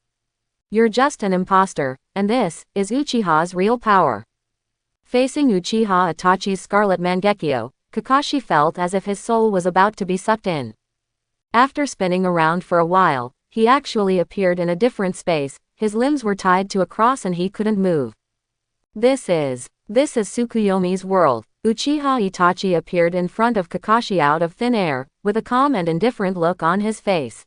You're just an imposter, and this is Uchiha's real power. Facing Uchiha Itachi's scarlet Mangekyo, Kakashi felt as if his soul was about to be sucked in. After spinning around for a while, he actually appeared in a different space, his limbs were tied to a cross and he couldn't move. This is Tsukuyomi's world. Uchiha Itachi appeared in front of Kakashi out of thin air, with a calm and indifferent look on his face.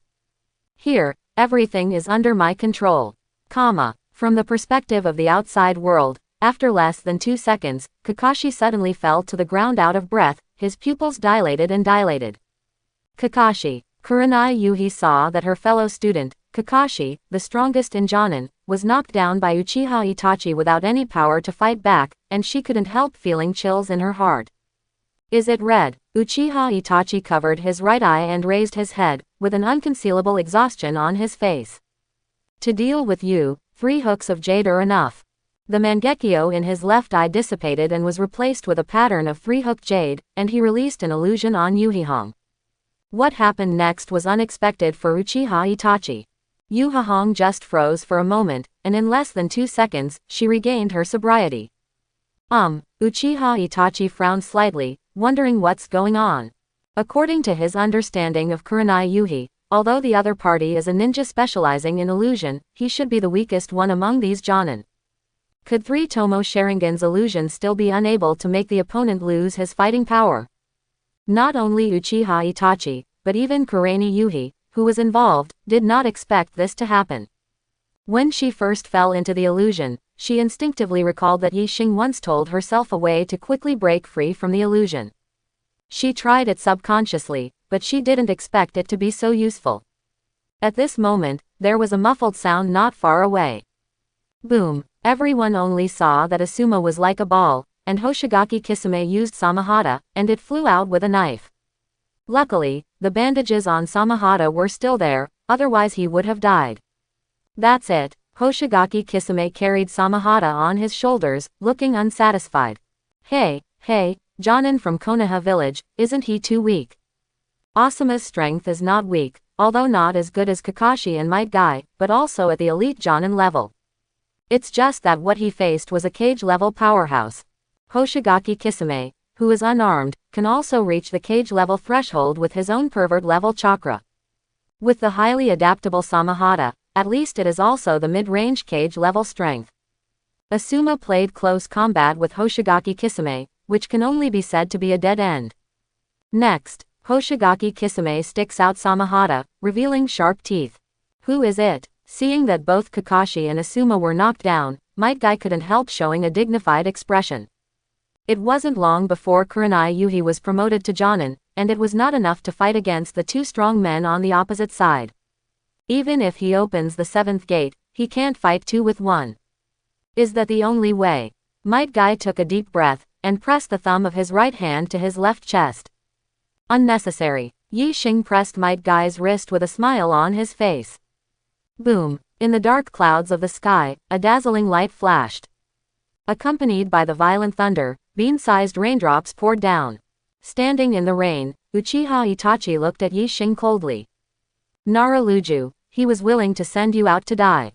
Here, everything is under my control. From the perspective of the outside world, after less than 2 seconds, Kakashi suddenly fell to the ground out of breath, his pupils dilated and dilated. Kakashi. Kurenai Yuhi saw that her fellow student, Kakashi, the strongest in Jonin, was knocked down by Uchiha Itachi without any power to fight back, and she couldn't help feeling chills in her heart. Is it red? Uchiha Itachi covered his right eye and raised his head, with an unconcealable exhaustion on his face. To deal with you, 3 hooks of jade are enough. The Mangekyo in his left eye dissipated and was replaced with a pattern of 3-hooked jade, and he released an illusion on Yuhihong. What happened next was unexpected for Uchiha Itachi. Yuhihong just froze for a moment, and in less than 2 seconds, she regained her sobriety. Uchiha Itachi frowned slightly, wondering what's going on. According to his understanding of Kurenai Yuhi, although the other party is a ninja specializing in illusion, he should be the weakest one among these Jonin. Could 3 Tomo Sharingan's illusion still be unable to make the opponent lose his fighting power? Not only Uchiha Itachi, but even Kurenai Yuhi, who was involved, did not expect this to happen. When she first fell into the illusion, she instinctively recalled that Yi Xing once told herself a way to quickly break free from the illusion. She tried it subconsciously, but she didn't expect it to be so useful. At this moment, there was a muffled sound not far away. Boom! Everyone only saw that Asuma was like a ball, and Hoshigaki Kisame used Samahata, and it flew out with a knife. Luckily, the bandages on Samahata were still there, otherwise he would have died. That's it. Hoshigaki Kisame carried Samahata on his shoulders, looking unsatisfied. Hey, Jonin from Konoha village, isn't he too weak? Asuma's strength is not weak, although not as good as Kakashi and Might Guy, but also at the elite Jonin level. It's just that what he faced was a cage-level powerhouse. Hoshigaki Kisame, who is unarmed, can also reach the cage-level threshold with his own pervert-level chakra. With the highly adaptable Samahata, at least it is also the mid-range cage-level strength. Asuma played close combat with Hoshigaki Kisame, which can only be said to be a dead end. Next, Hoshigaki Kisame sticks out Samahata, revealing sharp teeth. Who is it? Seeing that both Kakashi and Asuma were knocked down, Might Guy couldn't help showing a dignified expression. It wasn't long before Kurenai Yuhi was promoted to Jonin, and it was not enough to fight against the two strong men on the opposite side. Even if he opens the 7th gate, he can't fight 2 with 1. Is that the only way? Might Guy took a deep breath, and pressed the thumb of his right hand to his left chest. Unnecessary. Yi Xing pressed Might Guy's wrist with a smile on his face. Boom! In the dark clouds of the sky, a dazzling light flashed. Accompanied by the violent thunder, bean-sized raindrops poured down. Standing in the rain, Uchiha Itachi looked at Yi Xing coldly. Naraluju, he was willing to send you out to die.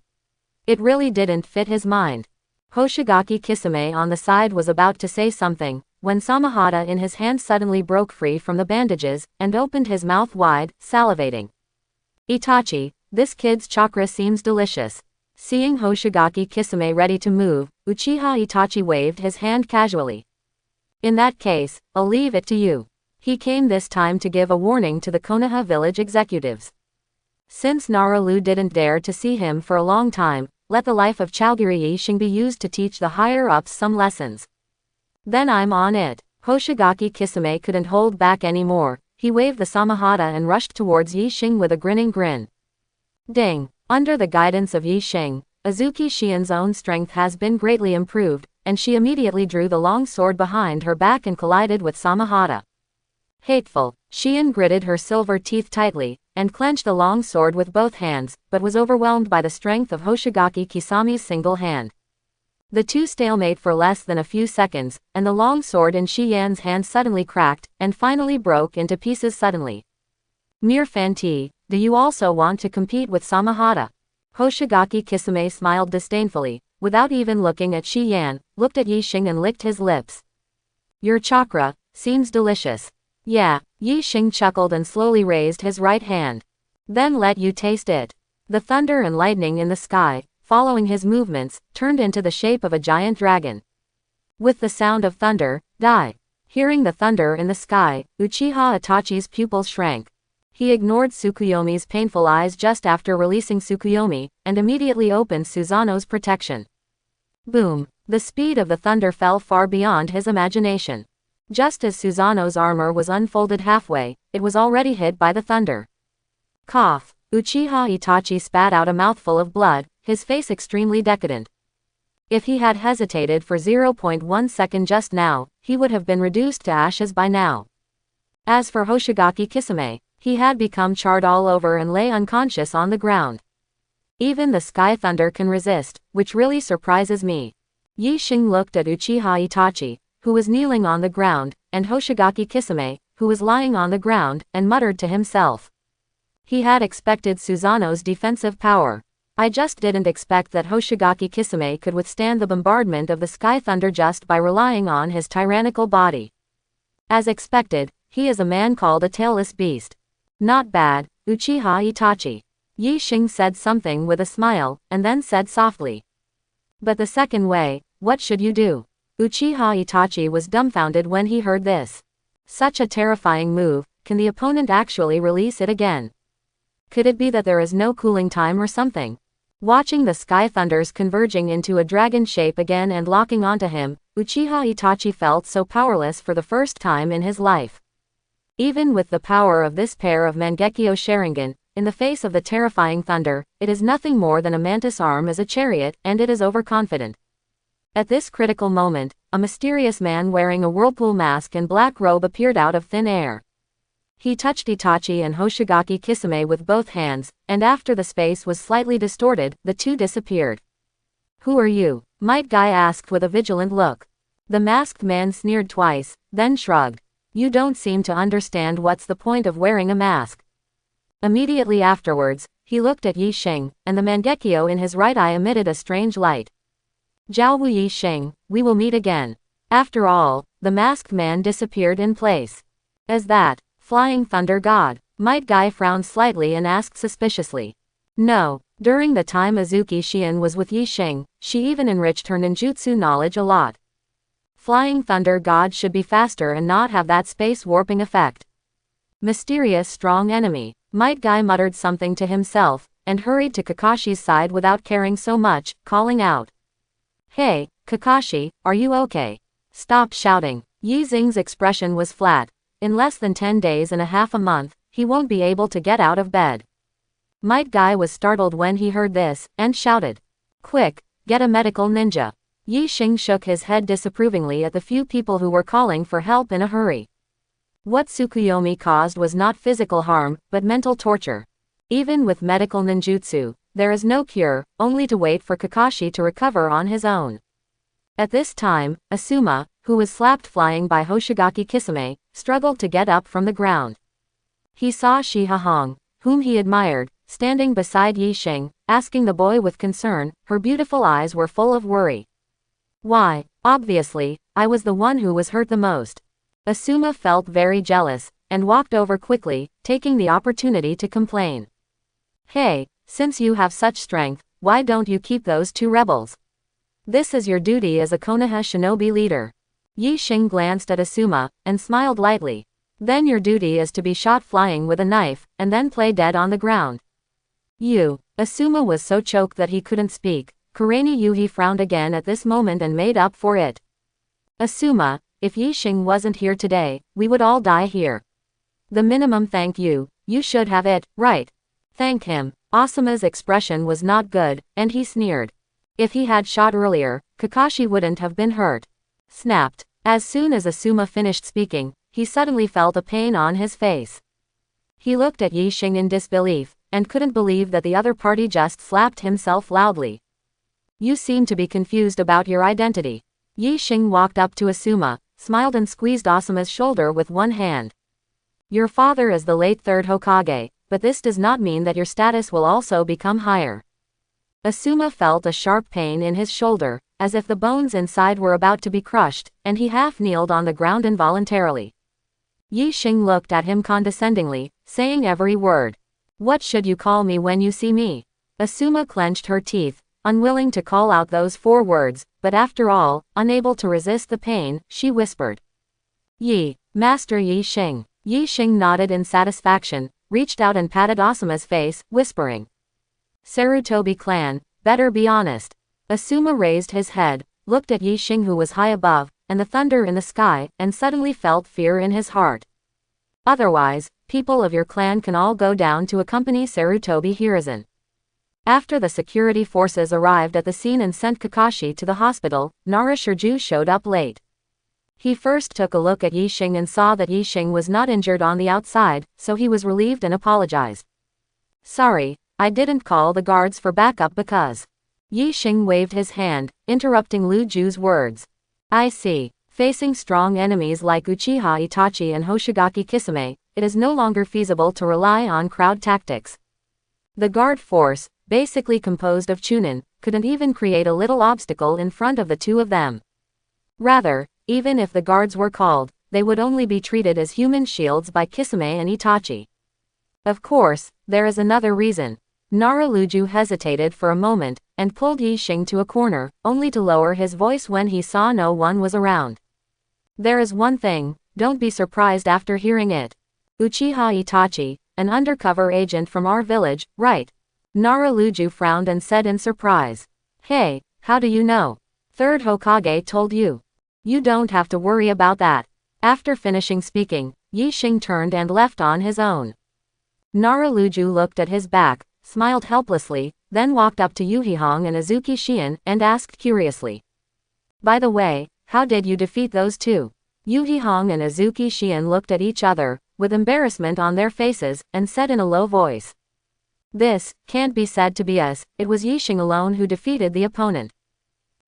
It really didn't fit his mind. Hoshigaki Kisame on the side was about to say something, when Samahata in his hand suddenly broke free from the bandages, and opened his mouth wide, salivating. Itachi, this kid's chakra seems delicious. Seeing Hoshigaki Kisame ready to move, Uchiha Itachi waved his hand casually. In that case, I'll leave it to you. He came this time to give a warning to the Konoha village executives. Since Naralu didn't dare to see him for a long time, let the life of Chalgiri Yi Xing be used to teach the higher-ups some lessons. Then I'm on it. Hoshigaki Kisame couldn't hold back anymore. He waved the Samahata and rushed towards Yi Xing with a grinning grin. Ding! Under the guidance of Yi Xing, Azuki Shien's own strength has been greatly improved, and she immediately drew the long sword behind her back and collided with Samahata. Hateful! Shien gritted her silver teeth tightly, and clenched the long sword with both hands, but was overwhelmed by the strength of Hoshigaki Kisami's single hand. The two stalemate for less than a few seconds, and the long sword in Shien's hand suddenly cracked, and finally broke into pieces suddenly. Mere Fanti, do you also want to compete with Samahata? Hoshigaki Kisame smiled disdainfully, without even looking at Shiyan, looked at Yi Xing and licked his lips. Your chakra seems delicious. Yeah, Yi Xing chuckled and slowly raised his right hand. Then let you taste it. The thunder and lightning in the sky, following his movements, turned into the shape of a giant dragon. With the sound of thunder, die. Hearing the thunder in the sky, Uchiha Itachi's pupils shrank. He ignored Tsukuyomi's painful eyes just after releasing Tsukuyomi, and immediately opened Susanoo's protection. Boom! The speed of the thunder fell far beyond his imagination. Just as Susanoo's armor was unfolded halfway, it was already hit by the thunder. Cough! Uchiha Itachi spat out a mouthful of blood, his face extremely decadent. If he had hesitated for 0.1 second just now, he would have been reduced to ashes by now. As for Hoshigaki Kisame, he had become charred all over and lay unconscious on the ground. Even the sky thunder can resist, which really surprises me. Yi Xing looked at Uchiha Itachi, who was kneeling on the ground, and Hoshigaki Kisame, who was lying on the ground, and muttered to himself. He had expected Susanoo's defensive power. I just didn't expect that Hoshigaki Kisame could withstand the bombardment of the sky thunder just by relying on his tyrannical body. As expected, he is a man called a tailless beast. Not bad, Uchiha Itachi. Yi Xing said something with a smile, and then said softly. But the second way, what should you do? Uchiha Itachi was dumbfounded when he heard this. Such a terrifying move, can the opponent actually release it again? Could it be that there is no cooling time or something? Watching the sky thunders converging into a dragon shape again and locking onto him, Uchiha Itachi felt so powerless for the first time in his life. Even with the power of this pair of Mangekyo Sharingan, in the face of the terrifying thunder, it is nothing more than a mantis arm as a chariot, and it is overconfident. At this critical moment, a mysterious man wearing a whirlpool mask and black robe appeared out of thin air. He touched Itachi and Hoshigaki Kisame with both hands, and after the space was slightly distorted, the two disappeared. "Who are you?" Might Guy asked with a vigilant look. The masked man sneered twice, then shrugged. "You don't seem to understand what's the point of wearing a mask." Immediately afterwards, he looked at Yi Xing, and the Mangekyo in his right eye emitted a strange light. "Jiaowu Yi Xing, we will meet again." After all, the masked man disappeared in place. "Is that Flying Thunder God?" Might Guy frowned slightly and asked suspiciously. "No, during the time Azuki Shion was with Yi Xing, she even enriched her ninjutsu knowledge a lot. Flying Thunder God should be faster and not have that space warping effect." "Mysterious strong enemy." Might Guy muttered something to himself, and hurried to Kakashi's side without caring so much, calling out, "Hey, Kakashi, are you okay? Stop shouting." Yi Xing's expression was flat. In less than 10 days and a half a month, he won't be able to get out of bed. Might Guy was startled when he heard this, and shouted, "Quick, get a medical ninja." Yi Xing shook his head disapprovingly at the few people who were calling for help in a hurry. What Tsukuyomi caused was not physical harm, but mental torture. Even with medical ninjutsu, there is no cure, only to wait for Kakashi to recover on his own. At this time, Asuma, who was slapped flying by Hoshigaki Kisame, struggled to get up from the ground. He saw Shiha Hong, whom he admired, standing beside Yi Xing, asking the boy with concern. Her beautiful eyes were full of worry. "Why, obviously, I was the one who was hurt the most." Asuma felt very jealous, and walked over quickly, taking the opportunity to complain. "Hey, since you have such strength, why don't you keep those two rebels? This is your duty as a Konoha shinobi leader." Yi Xing glanced at Asuma, and smiled lightly. "Then your duty is to be shot flying with a knife, and then play dead on the ground." "You." Asuma was so choked that he couldn't speak. Kureni Yuhi frowned again at this moment and made up for it. "Asuma, if Yi Xing wasn't here today, we would all die here. The minimum thank you, you should have it, right? Thank him." Asuma's expression was not good, and he sneered. If he had shot earlier, Kakashi wouldn't have been hurt. Snapped. As soon as Asuma finished speaking, he suddenly felt a pain on his face. He looked at Yi Xing in disbelief, and couldn't believe that the other party just slapped himself loudly. "You seem to be confused about your identity." Yi Xing walked up to Asuma, smiled and squeezed Asuma's shoulder with one hand. "Your father is the late third Hokage, but this does not mean that your status will also become higher." Asuma felt a sharp pain in his shoulder, as if the bones inside were about to be crushed, and he half-kneeled on the ground involuntarily. Yi Xing looked at him condescendingly, saying every word. "What should you call me when you see me?" Asuma clenched her teeth, unwilling to call out those 4 words, but after all, unable to resist the pain, she whispered, Master Yi Xing." Yi Xing nodded in satisfaction, reached out and patted Asuma's face, whispering, "Sarutobi clan, better be honest." Asuma raised his head, looked at Yi Xing who was high above, and the thunder in the sky, and suddenly felt fear in his heart. "Otherwise, people of your clan can all go down to accompany Sarutobi Hiruzen." After the security forces arrived at the scene and sent Kakashi to the hospital, Nara Shirju showed up late. He first took a look at Yi Xing and saw that Yi Xing was not injured on the outside, so he was relieved and apologized. "Sorry, I didn't call the guards for backup because..." Yi Xing waved his hand, interrupting Lu Ju's words. "I see. Facing strong enemies like Uchiha Itachi and Hoshigaki Kisame, it is no longer feasible to rely on crowd tactics. The guard force, basically composed of Chunin, couldn't even create a little obstacle in front of the two of them. Rather, even if the guards were called, they would only be treated as human shields by Kisame and Itachi. Of course, there is another reason." Nara Luju hesitated for a moment, and pulled Yi Xing to a corner, only to lower his voice when he saw no one was around. "There is one thing, don't be surprised after hearing it. Uchiha Itachi, an undercover agent from our village, right?" Nara Luju frowned and said in surprise. "Hey, how do you know? Third Hokage told you." "You don't have to worry about that." After finishing speaking, Yixing turned and left on his own. Naraluju looked at his back, smiled helplessly, then walked up to Yuhihong and Azuki Xian and asked curiously. By the way, how did you defeat those two? Yuhihong and Azuki Xian looked at each other, with embarrassment on their faces, and said in a low voice. This can't be said to be us, it was Yixing alone who defeated the opponent.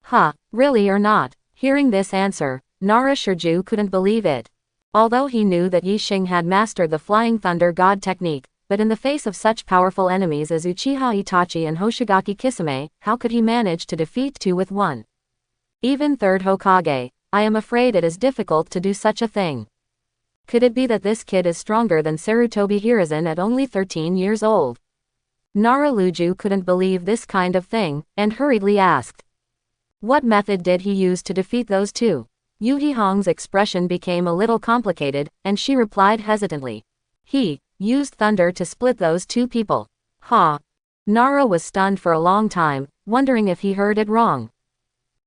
Huh, really or not? Hearing this answer, Nara Shirju couldn't believe it. Although he knew that Yixing had mastered the Flying Thunder God technique, but in the face of such powerful enemies as Uchiha Itachi and Hoshigaki Kisame, how could he manage to defeat two with one? Even third Hokage, I am afraid it is difficult to do such a thing. Could it be that this kid is stronger than Sarutobi Hiruzen at only 13 years old? Naraluju couldn't believe this kind of thing, and hurriedly asked. What method did he use to defeat those two? Yuhihong's expression became a little complicated, and she replied hesitantly. He used thunder to split those two people. Ha! Nara was stunned for a long time, wondering if he heard it wrong.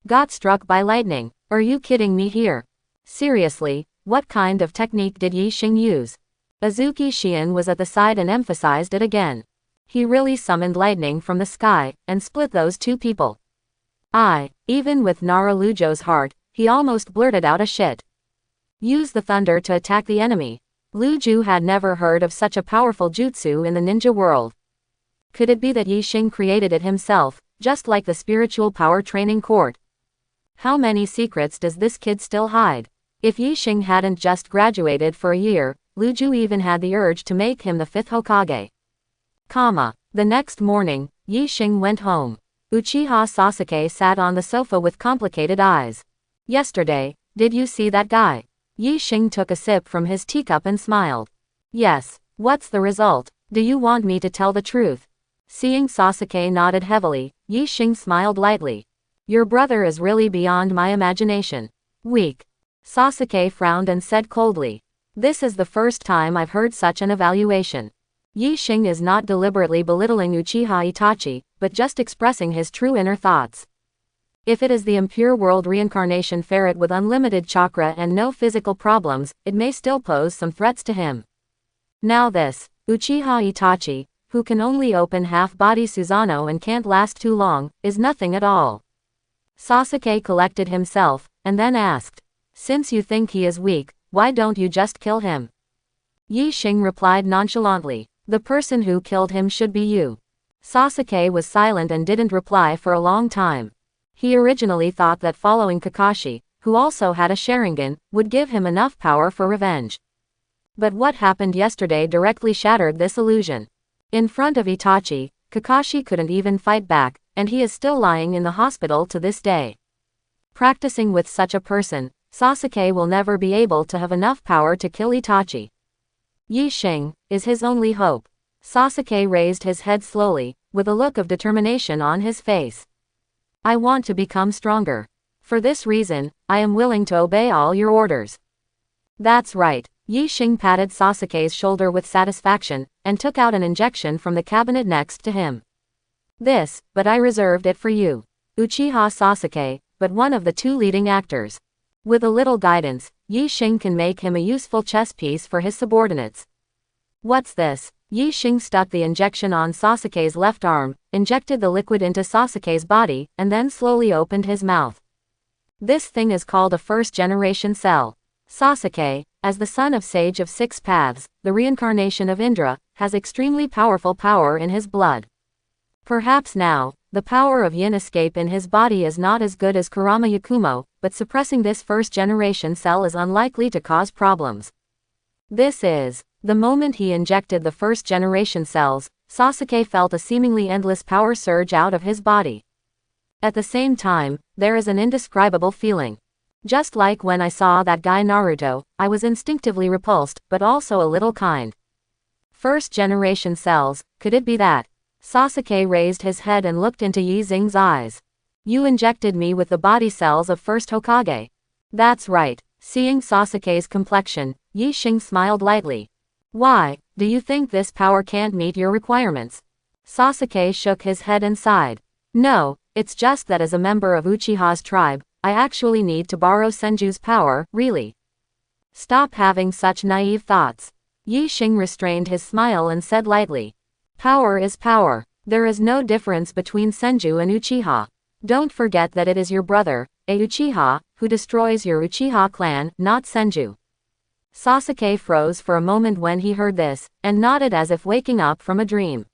Got struck by lightning? Are you kidding me here? Seriously, what kind of technique did Yixing use? Azuki Xian was at the side and emphasized it again. He really summoned lightning from the sky, and split those two people. Even with Naralujo's heart, he almost blurted out a shit. Use the thunder to attack the enemy. Luju had never heard of such a powerful jutsu in the ninja world. Could it be that Yixing created it himself, just like the spiritual power training court? How many secrets does this kid still hide? If Yixing hadn't just graduated for a year, Luju even had the urge to make him the 5th Hokage. The next morning, Yixing went home. Uchiha Sasuke sat on the sofa with complicated eyes. Yesterday, did you see that guy? Yixing took a sip from his teacup and smiled. Yes. What's the result? Do you want me to tell the truth? Seeing Sasuke nodded heavily, Yixing smiled lightly. Your brother is really beyond my imagination. Weak. Sasuke frowned and said coldly. This is the first time I've heard such an evaluation. Yixing is not deliberately belittling Uchiha Itachi, but just expressing his true inner thoughts. If it is the impure world reincarnation ferret with unlimited chakra and no physical problems, it may still pose some threats to him. Now this, Uchiha Itachi, who can only open half-body Susanoo and can't last too long, is nothing at all. Sasuke collected himself, and then asked. Since you think he is weak, why don't you just kill him? Yixing replied nonchalantly. The person who killed him should be you. Sasuke was silent and didn't reply for a long time. He originally thought that following Kakashi, who also had a Sharingan, would give him enough power for revenge. But what happened yesterday directly shattered this illusion. In front of Itachi, Kakashi couldn't even fight back, and he is still lying in the hospital to this day. Practicing with such a person, Sasuke will never be able to have enough power to kill Itachi. Yixing is his only hope. Sasuke raised his head slowly, with a look of determination on his face. I want to become stronger. For this reason, I am willing to obey all your orders. That's right. Yixing patted Sasuke's shoulder with satisfaction, and took out an injection from the cabinet next to him. But I reserved it for you. Uchiha Sasuke, but one of the two leading actors. With a little guidance, Yixing can make him a useful chess piece for his subordinates. What's this? Yixing stuck the injection on Sasuke's left arm, injected the liquid into Sasuke's body, and then slowly opened his mouth. This thing is called a first-generation cell. Sasuke, as the son of Sage of Six Paths, the reincarnation of Indra, has extremely powerful power in his blood. Perhaps now, the power of yin escape in his body is not as good as Kurama Yakumo, but suppressing this first-generation cell is unlikely to cause problems. The moment he injected the first-generation cells, Sasuke felt a seemingly endless power surge out of his body. At the same time, there is an indescribable feeling. Just like when I saw that guy Naruto, I was instinctively repulsed, but also a little kind. First-generation cells, could it be that? Sasuke raised his head and looked into Yixing's eyes. You injected me with the body cells of first Hokage. That's right. Seeing Sasuke's complexion, Yixing smiled lightly. Why, do you think this power can't meet your requirements? Sasuke shook his head and sighed. No, it's just that as a member of Uchiha's tribe, I actually need to borrow Senju's power, really. Stop having such naive thoughts. Yi Xing restrained his smile and said lightly. Power is power. There is no difference between Senju and Uchiha. Don't forget that it is your brother, a Uchiha, who destroys your Uchiha clan, not Senju. Sasuke froze for a moment when he heard this, and nodded as if waking up from a dream.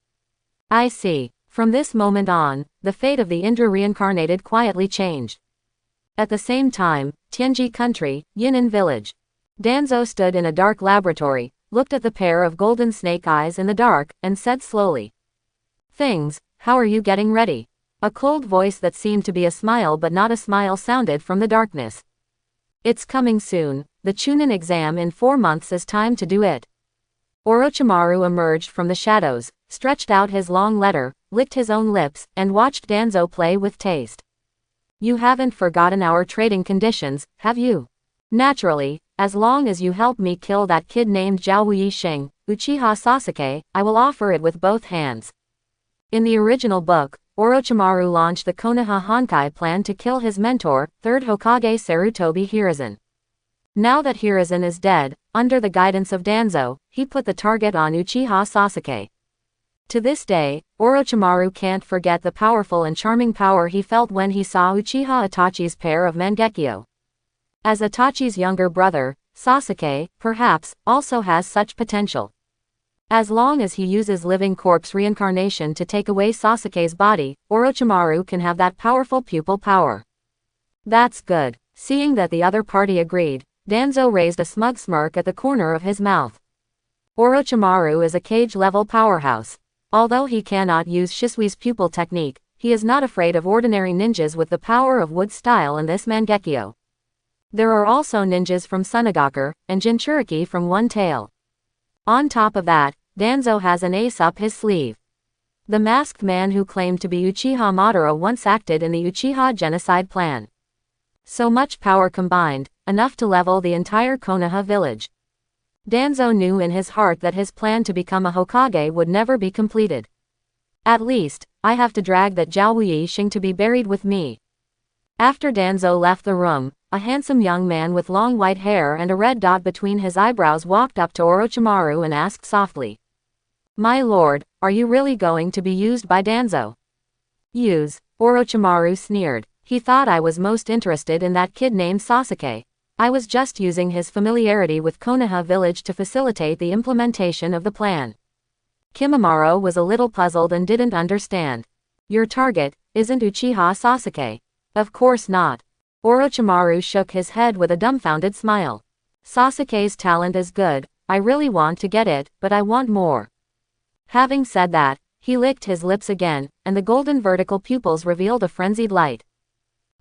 I see. From this moment on, the fate of the Indra reincarnated quietly changed. At the same time, Tianji country, Yunnan village. Danzo stood in a dark laboratory, looked at the pair of golden snake eyes in the dark, and said slowly. Things, how are you getting ready? A cold voice that seemed to be a smile but not a smile sounded from the darkness. It's coming soon, the Chunin exam in 4 months is time to do it. Orochimaru emerged from the shadows, stretched out his long letter, licked his own lips, and watched Danzo play with taste. You haven't forgotten our trading conditions, have you? Naturally, as long as you help me kill that kid named Zhao Yi Xing, Uchiha Sasuke, I will offer it with both hands. In the original book, Orochimaru launched the Konoha Honkai plan to kill his mentor, 3rd Hokage Sarutobi Hiruzen. Now that Hiruzen is dead, under the guidance of Danzo, he put the target on Uchiha Sasuke. To this day, Orochimaru can't forget the powerful and charming power he felt when he saw Uchiha Itachi's pair of Mangekyo. As Itachi's younger brother, Sasuke, perhaps, also has such potential. As long as he uses living corpse reincarnation to take away Sasuke's body, Orochimaru can have that powerful pupil power. That's good. Seeing that the other party agreed, Danzo raised a smug smirk at the corner of his mouth. Orochimaru is a cage-level powerhouse. Although he cannot use Shisui's pupil technique, he is not afraid of ordinary ninjas with the power of wood style and this Mangekyo. There are also ninjas from Sunagaku, and Jinchuriki from One Tail. On top of that, Danzo has an ace up his sleeve. The masked man who claimed to be Uchiha Madara once acted in the Uchiha genocide plan. So much power combined, enough to level the entire Konoha village. Danzo knew in his heart that his plan to become a Hokage would never be completed. At least, I have to drag that Zhao Yi Xing to be buried with me. After Danzo left the room, a handsome young man with long white hair and a red dot between his eyebrows walked up to Orochimaru and asked softly. My lord, are you really going to be used by Danzo? Use, Orochimaru sneered. He thought I was most interested in that kid named Sasuke. I was just using his familiarity with Konoha village to facilitate the implementation of the plan. Kimimaro was a little puzzled and didn't understand. Your target, isn't Uchiha Sasuke? Of course not. Orochimaru shook his head with a dumbfounded smile. Sasuke's talent is good, I really want to get it, but I want more. Having said that, he licked his lips again, and the golden vertical pupils revealed a frenzied light.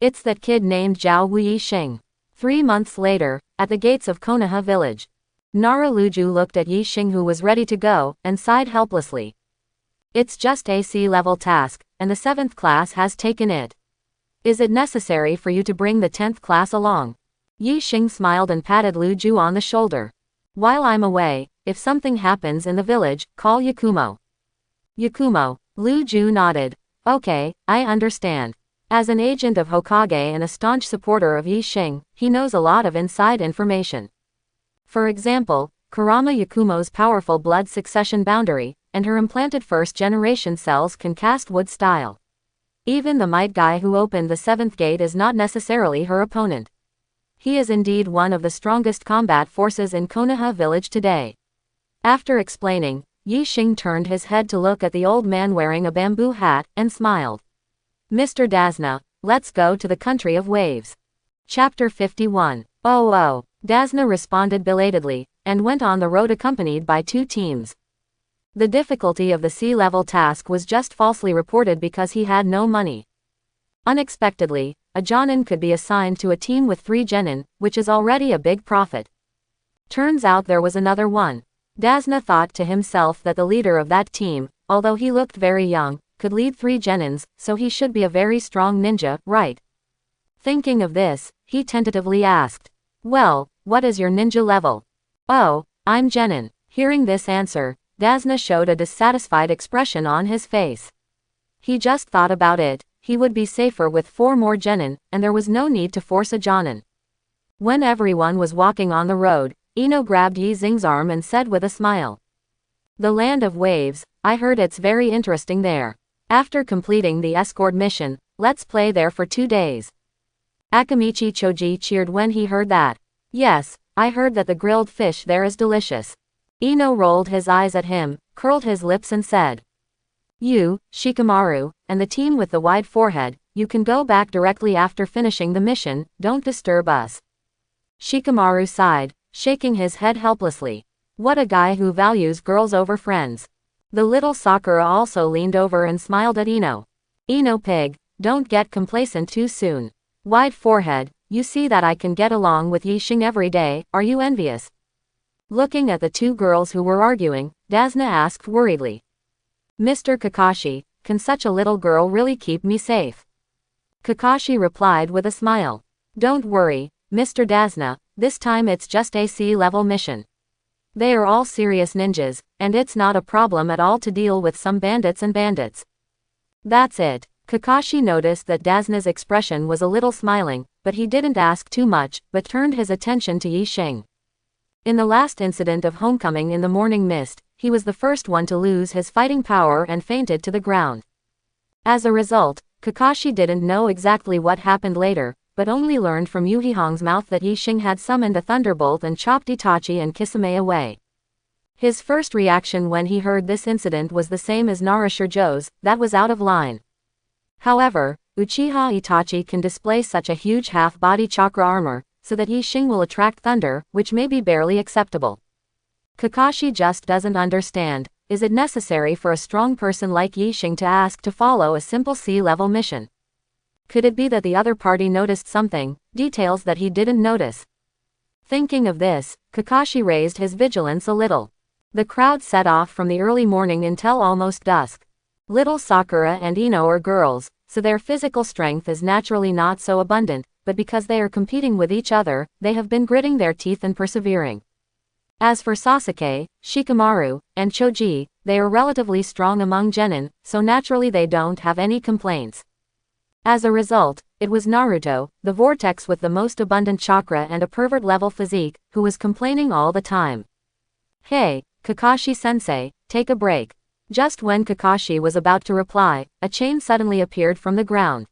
It's that kid named Zhao Yi Xing. 3 months later, at the gates of Konoha village. Naruluju looked at Yi Xing who was ready to go, and sighed helplessly. It's just a C-level task, and the 7th class has taken it. Is it necessary for you to bring the 10th class along? Yi Xing smiled and patted Luju on the shoulder. While I'm away, if something happens in the village, call Yakumo. Yakumo. Luju nodded. Okay, I understand. As an agent of Hokage and a staunch supporter of Yi Xing, he knows a lot of inside information. For example, Kurama Yakumo's powerful blood succession boundary, and her implanted first-generation cells can cast wood style. Even the might guy who opened the 7th gate is not necessarily her opponent. He is indeed one of the strongest combat forces in Konoha village today. After explaining, Yi Xing turned his head to look at the old man wearing a bamboo hat, and smiled. Mr. Dasna, let's go to the country of waves. Chapter 51. Oh. Dasna responded belatedly, and went on the road accompanied by 2 teams. The difficulty of the C-level task was just falsely reported because he had no money. Unexpectedly, a Jonin could be assigned to a team with 3 genin, which is already a big profit. Turns out there was another one. Dasna thought to himself that the leader of that team, although he looked very young, could lead 3 genins, so he should be a very strong ninja, right? Thinking of this, he tentatively asked, well, what is your ninja level? Oh, I'm genin. Hearing this answer, Dasna showed a dissatisfied expression on his face. He just thought about it, he would be safer with 4 more genin, and there was no need to force a jonin. When everyone was walking on the road, Ino grabbed Yi Xing's arm and said with a smile. The land of waves, I heard it's very interesting there. After completing the escort mission, let's play there for 2 days. Akamichi Choji cheered when he heard that. Yes, I heard that the grilled fish there is delicious. Ino rolled his eyes at him, curled his lips and said. You, Shikamaru, and the team with the wide forehead, you can go back directly after finishing the mission, don't disturb us. Shikamaru sighed, shaking his head helplessly. What a guy who values girls over friends. The little Sakura also leaned over and smiled at Ino. Ino pig, don't get complacent too soon. Wide forehead, you see that I can get along with Yi Xing every day, are you envious? Looking at the two girls who were arguing, Dasna asked worriedly. Mr. Kakashi, can such a little girl really keep me safe? Kakashi replied with a smile. Don't worry, Mr. Dasna, this time it's just a C-level mission. They are all serious ninjas, and it's not a problem at all to deal with some bandits and bandits. That's it. Kakashi noticed that Dasna's expression was a little smiling, but he didn't ask too much, but turned his attention to Yi Xing. In the last incident of homecoming in the morning mist, he was the first one to lose his fighting power and fainted to the ground. As a result, Kakashi didn't know exactly what happened later, but only learned from Yuhihong's mouth that Yi Xing had summoned a thunderbolt and chopped Itachi and Kisame away. His first reaction when he heard this incident was the same as Naruto-Joe's, that was out of line. However, Uchiha Itachi can display such a huge half-body chakra armor, so that Yi Xing will attract thunder, which may be barely acceptable. Kakashi just doesn't understand, is it necessary for a strong person like Yi Xing to ask to follow a simple C-level mission? Could it be that the other party noticed something, details that he didn't notice? Thinking of this, Kakashi raised his vigilance a little. The crowd set off from the early morning until almost dusk. Little Sakura and Ino are girls, so their physical strength is naturally not so abundant, but because they are competing with each other, they have been gritting their teeth and persevering. As for Sasuke, Shikamaru, and Choji, they are relatively strong among genin, so naturally they don't have any complaints. As a result, it was Naruto, the vortex with the most abundant chakra and a pervert-level physique, who was complaining all the time. Hey, Kakashi-sensei, take a break. Just when Kakashi was about to reply, a chain suddenly appeared from the ground.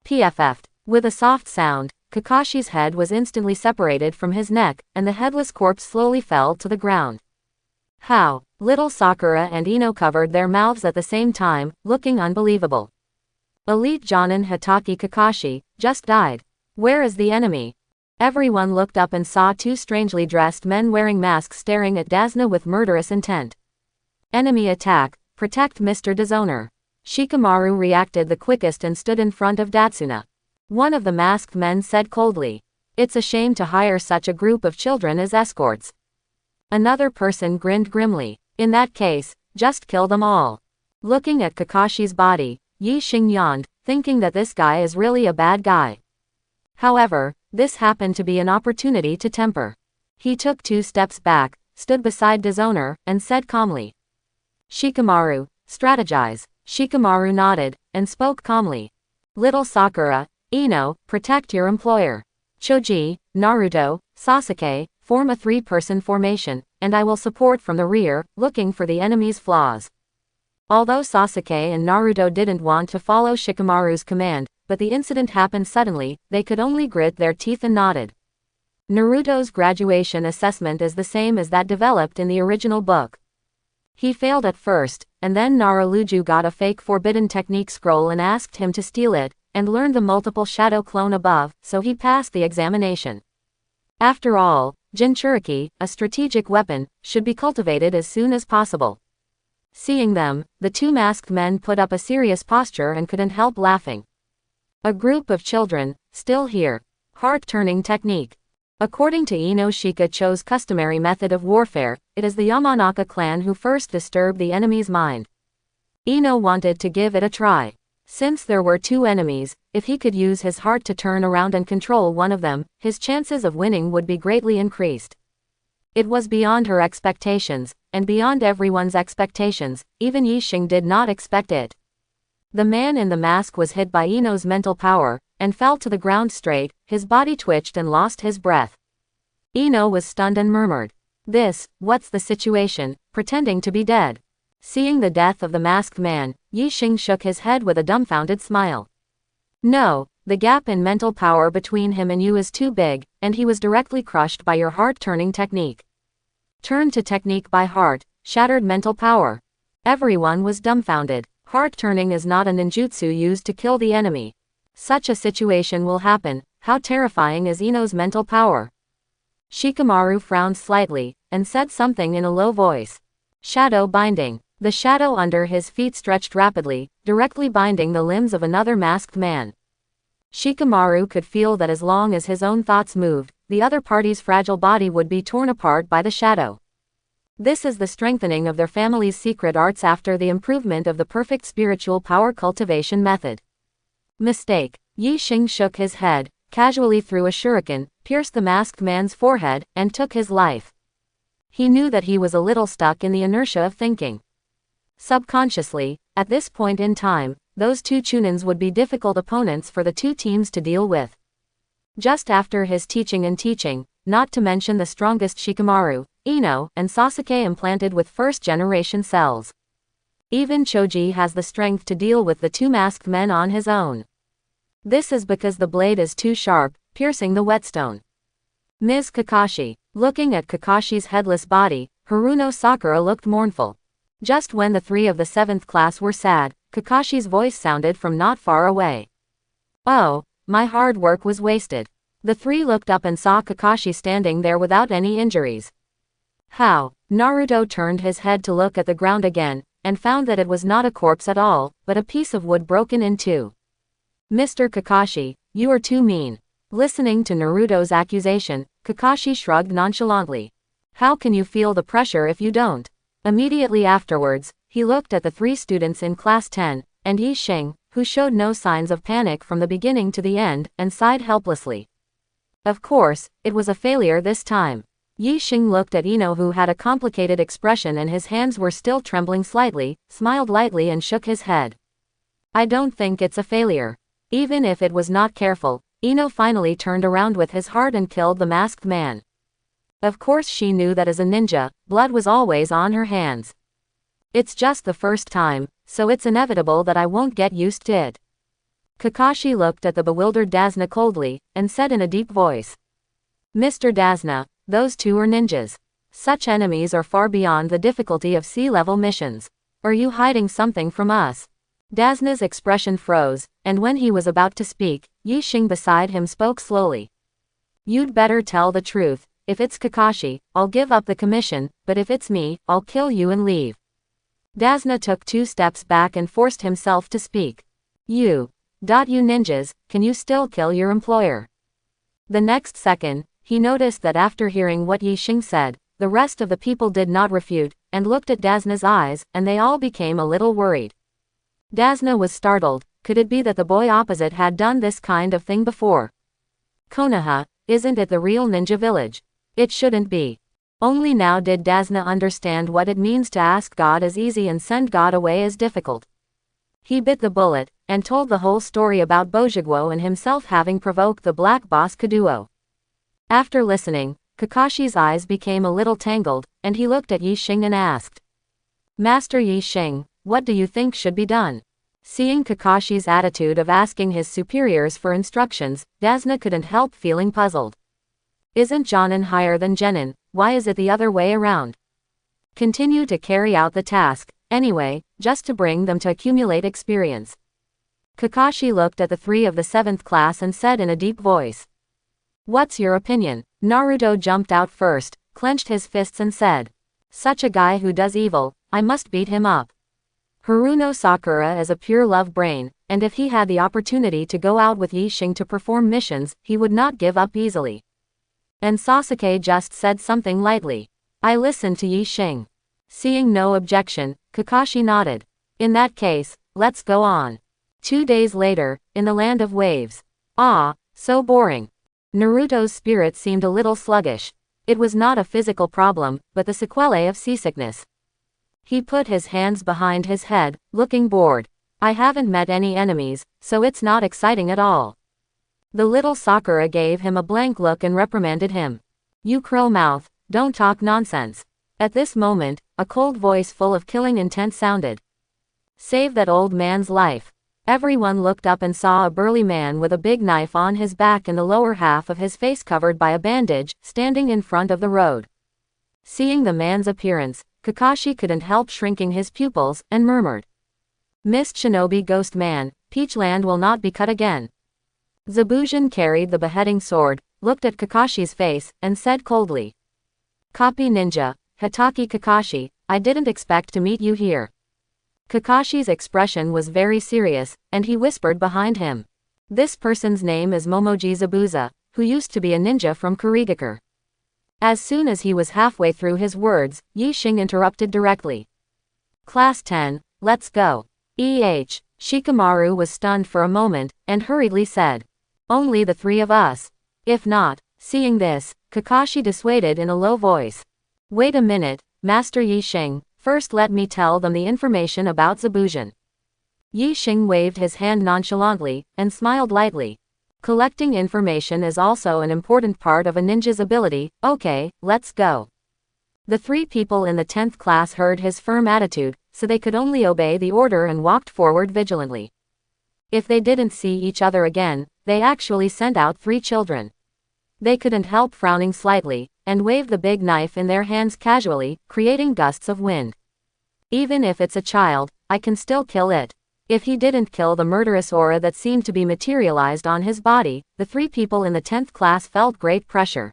PFF'd. With a soft sound, Kakashi's head was instantly separated from his neck, and the headless corpse slowly fell to the ground. How? Little Sakura and Ino covered their mouths at the same time, looking unbelievable. Elite Jonin Hitaki Kakashi just died. Where is the enemy? Everyone looked up and saw two strangely dressed men wearing masks staring at Dasna with murderous intent. Enemy attack, protect Mr. Dishonor. Shikamaru reacted the quickest and stood in front of Datsuna. One of the masked men said coldly. It's a shame to hire such a group of children as escorts. Another person grinned grimly. In that case, just kill them all. Looking at Kakashi's body, Yi Xing yawned, thinking that this guy is really a bad guy. However, this happened to be an opportunity to temper. He took 2 steps back, stood beside Dishonor, and said calmly. Shikamaru, strategize. Shikamaru nodded, and spoke calmly. Little Sakura, Ino, protect your employer. Choji, Naruto, Sasuke, form a 3-person formation, and I will support from the rear, looking for the enemy's flaws. Although Sasuke and Naruto didn't want to follow Shikamaru's command, but the incident happened suddenly, they could only grit their teeth and nodded. Naruto's graduation assessment is the same as that developed in the original book. He failed at first, and then Naruluju got a fake forbidden technique scroll and asked him to steal it, and learned the multiple shadow clone above, so he passed the examination. After all, Jinchuriki, a strategic weapon, should be cultivated as soon as possible. Seeing them, the 2 masked men put up a serious posture and couldn't help laughing. A group of children, still here. Heart-turning technique. According to Ino Shikacho's customary method of warfare, it is the Yamanaka clan who first disturbed the enemy's mind. Ino wanted to give it a try. Since there were 2 enemies, if he could use his heart to turn around and control one of them, his chances of winning would be greatly increased. It was beyond her expectations, and beyond everyone's expectations, even Yi Xing did not expect it. The man in the mask was hit by Ino's mental power, and fell to the ground straight, his body twitched and lost his breath. Ino was stunned and murmured, "What's the situation?" pretending to be dead. Seeing the death of the masked man, Yi Xing shook his head with a dumbfounded smile. "No, the gap in mental power between him and you is too big, and he was directly crushed by your heart-turning technique." Turned to technique by heart, shattered mental power. Everyone was dumbfounded. Heart-turning is not a ninjutsu used to kill the enemy. Such a situation will happen. How terrifying is Ino's mental power? Shikamaru frowned slightly, and said something in a low voice. Shadow binding. The shadow under his feet stretched rapidly, directly binding the limbs of another masked man. Shikamaru could feel that as long as his own thoughts moved, the other party's fragile body would be torn apart by the shadow. This is the strengthening of their family's secret arts after the improvement of the perfect spiritual power cultivation method. Mistake. Yi Xing shook his head, casually threw a shuriken, pierced the masked man's forehead, and took his life. He knew that he was a little stuck in the inertia of thinking. Subconsciously, at this point in time, those two Chunins would be difficult opponents for the two teams to deal with. Just after his teaching, not to mention the strongest Shikamaru, Ino, and Sasuke implanted with first-generation cells. Even Choji has the strength to deal with the two masked men on his own. This is because the blade is too sharp, piercing the whetstone. Ms. Kakashi. Looking at Kakashi's headless body, Haruno Sakura looked mournful. Just when the three of the 7th class were sad, Kakashi's voice sounded from not far away. "Oh, my hard work was wasted." The three looked up and saw Kakashi standing there without any injuries. How? Naruto turned his head to look at the ground again, and found that it was not a corpse at all, but a piece of wood broken in two. "Mr. Kakashi, you are too mean." Listening to Naruto's accusation, Kakashi shrugged nonchalantly. "How can you feel the pressure if you don't?" Immediately afterwards, he looked at the three students in Class 10, and Yi Xing, who showed no signs of panic from the beginning to the end, and sighed helplessly. Of course, it was a failure this time. Yi Xing looked at Ino, who had a complicated expression and his hands were still trembling slightly, smiled lightly and shook his head. "I don't think it's a failure." Even if it was not careful, Ino finally turned around with his heart and killed the masked man. Of course she knew that as a ninja, blood was always on her hands. "It's just the first time, so it's inevitable that I won't get used to it." Kakashi looked at the bewildered Dazna coldly, and said in a deep voice. "Mr. Dazna, those two are ninjas. Such enemies are far beyond the difficulty of sea-level missions. Are you hiding something from us?" Dazna's expression froze, and when he was about to speak, Yi Xing beside him spoke slowly. "You'd better tell the truth. If it's Kakashi, I'll give up the commission, but if it's me, I'll kill you and leave." Dazna took 2 steps back and forced himself to speak. You ninjas, can you still kill your employer?" The next second, he noticed that after hearing what Yi Xing said, the rest of the people did not refute, and looked at Dazna's eyes, and they all became a little worried. Dazna was startled. Could it be that the boy opposite had done this kind of thing before? Konoha, isn't it the real ninja village? It shouldn't be. Only now did Dazna understand what it means to ask God as easy and send God away as difficult. He bit the bullet, and told the whole story about Bojigwo and himself having provoked the black boss Kaduo. After listening, Kakashi's eyes became a little tangled, and he looked at Yi Xing and asked. "Master Yi Xing, what do you think should be done?" Seeing Kakashi's attitude of asking his superiors for instructions, Dazna couldn't help feeling puzzled. Isn't Jonin higher than Genin? Why is it the other way around? Continue to carry out the task, anyway, just to bring them to accumulate experience. Kakashi looked at the 3 of the 7th class and said in a deep voice. "What's your opinion?" Naruto jumped out first, clenched his fists and said. "Such a guy who does evil, I must beat him up." Haruno Sakura is a pure love brain, and if he had the opportunity to go out with Yi Xing to perform missions, he would not give up easily. And Sasuke just said something lightly. I listened to Yi Xing. Seeing no objection, Kakashi nodded. In that case, let's go on. 2 days later, in the land of waves. Ah, so boring. Naruto's spirit seemed a little sluggish. It was not a physical problem, but the sequelae of seasickness. He put his hands behind his head, looking bored. I haven't met any enemies, so it's not exciting at all. The little Sakura gave him a blank look and reprimanded him. You crow mouth, don't talk nonsense. At this moment, a cold voice full of killing intent sounded. Save that old man's life. Everyone looked up and saw a burly man with a big knife on his back and the lower half of his face covered by a bandage, standing in front of the road. Seeing the man's appearance, Kakashi couldn't help shrinking his pupils, and murmured. Mist Shinobi Ghost Man, Peachland will not be cut again. Zabujan carried the beheading sword, looked at Kakashi's face, and said coldly. Copy Ninja, Hitaki Kakashi, I didn't expect to meet you here. Kakashi's expression was very serious, and he whispered behind him. This person's name is Momoji Zabuza, who used to be a ninja from Kurigakure. As soon as he was halfway through his words, Yi Xing interrupted directly. Class 10, let's go. Shikamaru was stunned for a moment, and hurriedly said. Only the three of us. If not. Seeing this, Kakashi dissuaded in a low voice. Wait a minute, Master Yi Xing, first let me tell them the information about Zabujan. Yi Xing waved his hand nonchalantly, and smiled lightly. Collecting information is also an important part of a ninja's ability. Okay, let's go. The three people in the 10th class heard his firm attitude, so they could only obey the order and walked forward vigilantly. If they didn't see each other again, they actually sent out 3 children. They couldn't help frowning slightly, and waved the big knife in their hands casually, creating gusts of wind. Even if it's a child, I can still kill it. If he didn't kill the murderous aura that seemed to be materialized on his body, the 3 people in the 10th class felt great pressure.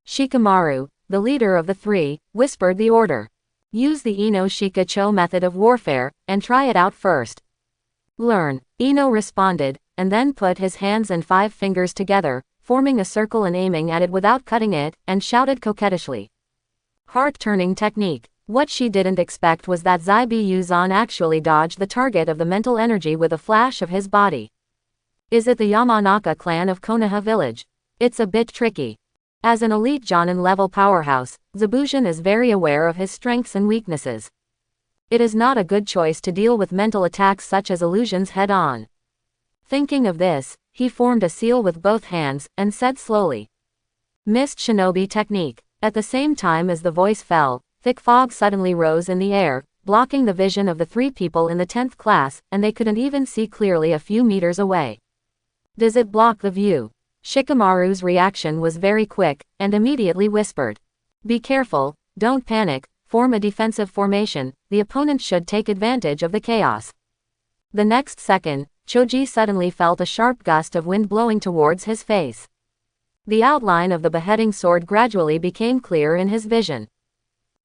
Shikamaru, the leader of the 3, whispered the order. Use the Ino Shika-cho method of warfare, and try it out first. Learn. Ino responded, and then put his hands and 5 fingers together, forming a circle and aiming at it without cutting it, and shouted coquettishly. Heart-turning technique. What she didn't expect was that Zaibi-Yuzan actually dodged the target of the mental energy with a flash of his body. Is it the Yamanaka clan of Konoha village? It's a bit tricky. As an elite Jonin-level powerhouse, Zabujan is very aware of his strengths and weaknesses. It is not a good choice to deal with mental attacks such as illusions head-on. Thinking of this, he formed a seal with both hands, and said slowly. Mist Shinobi Technique. At the same time as the voice fell, thick fog suddenly rose in the air, blocking the vision of the 3 people in the 10th class, and they couldn't even see clearly a few meters away. Does it block the view? Shikamaru's reaction was very quick, and immediately whispered. Be careful, don't panic, form a defensive formation, the opponent should take advantage of the chaos. The next second, Choji suddenly felt a sharp gust of wind blowing towards his face. The outline of the beheading sword gradually became clear in his vision.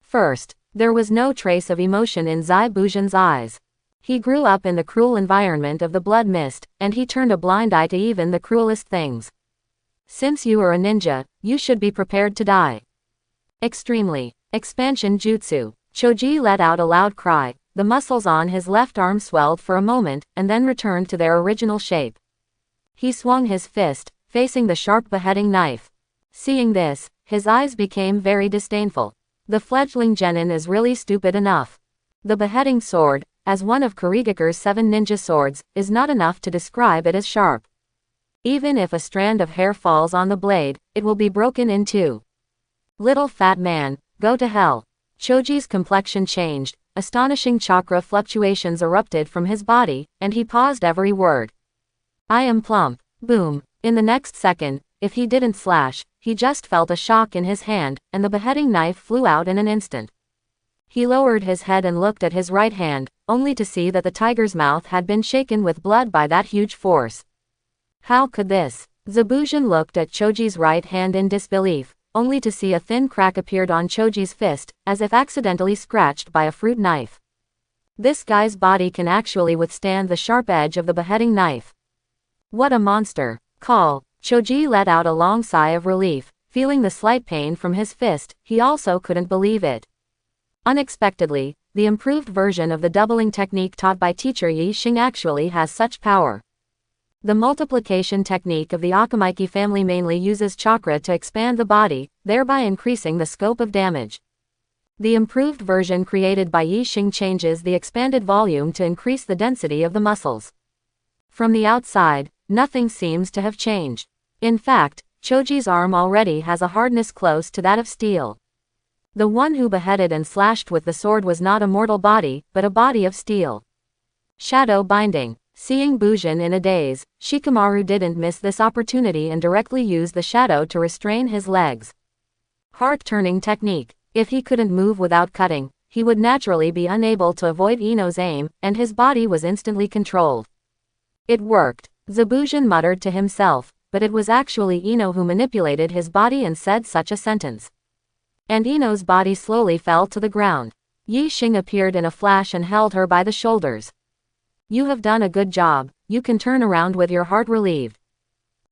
First, there was no trace of emotion in Zaibujan's eyes. He grew up in the cruel environment of the blood mist, and he turned a blind eye to even the cruelest things. Since you are a ninja, you should be prepared to die. Extremely. Expansion Jutsu. Choji let out a loud cry. The muscles on his left arm swelled for a moment, and then returned to their original shape. He swung his fist, facing the sharp beheading knife. Seeing this, his eyes became very disdainful. The fledgling genin is really stupid enough. The beheading sword, as one of Kurigakure's 7 ninja swords, is not enough to describe it as sharp. Even if a strand of hair falls on the blade, it will be broken in 2. Little fat man, go to hell. Choji's complexion changed, astonishing chakra fluctuations erupted from his body, and he paused every word. I am plump. Boom. In the next second, if he didn't slash, he just felt a shock in his hand, and the beheading knife flew out in an instant. He lowered his head and looked at his right hand, only to see that the tiger's mouth had been shaken with blood by that huge force. How could this? Zabujan looked at Choji's right hand in disbelief, only to see a thin crack appeared on Choji's fist, as if accidentally scratched by a fruit knife. This guy's body can actually withstand the sharp edge of the beheading knife. What a monster. Call. Choji let out a long sigh of relief, feeling the slight pain from his fist. He also couldn't believe it. Unexpectedly, the improved version of the doubling technique taught by teacher Yi Xing actually has such power. The multiplication technique of the Akamaiki family mainly uses chakra to expand the body, thereby increasing the scope of damage. The improved version created by Yi Xing changes the expanded volume to increase the density of the muscles. From the outside, nothing seems to have changed. In fact, Choji's arm already has a hardness close to that of steel. The one who beheaded and slashed with the sword was not a mortal body, but a body of steel. Shadow binding. Seeing Bujin in a daze, Shikamaru didn't miss this opportunity and directly used the shadow to restrain his legs. Heart-turning technique. If he couldn't move without cutting, he would naturally be unable to avoid Ino's aim, and his body was instantly controlled. It worked. Zebujin muttered to himself, but it was actually Ino who manipulated his body and said such a sentence. And Ino's body slowly fell to the ground. Yi Xing appeared in a flash and held her by the shoulders. You have done a good job, you can turn around with your heart relieved.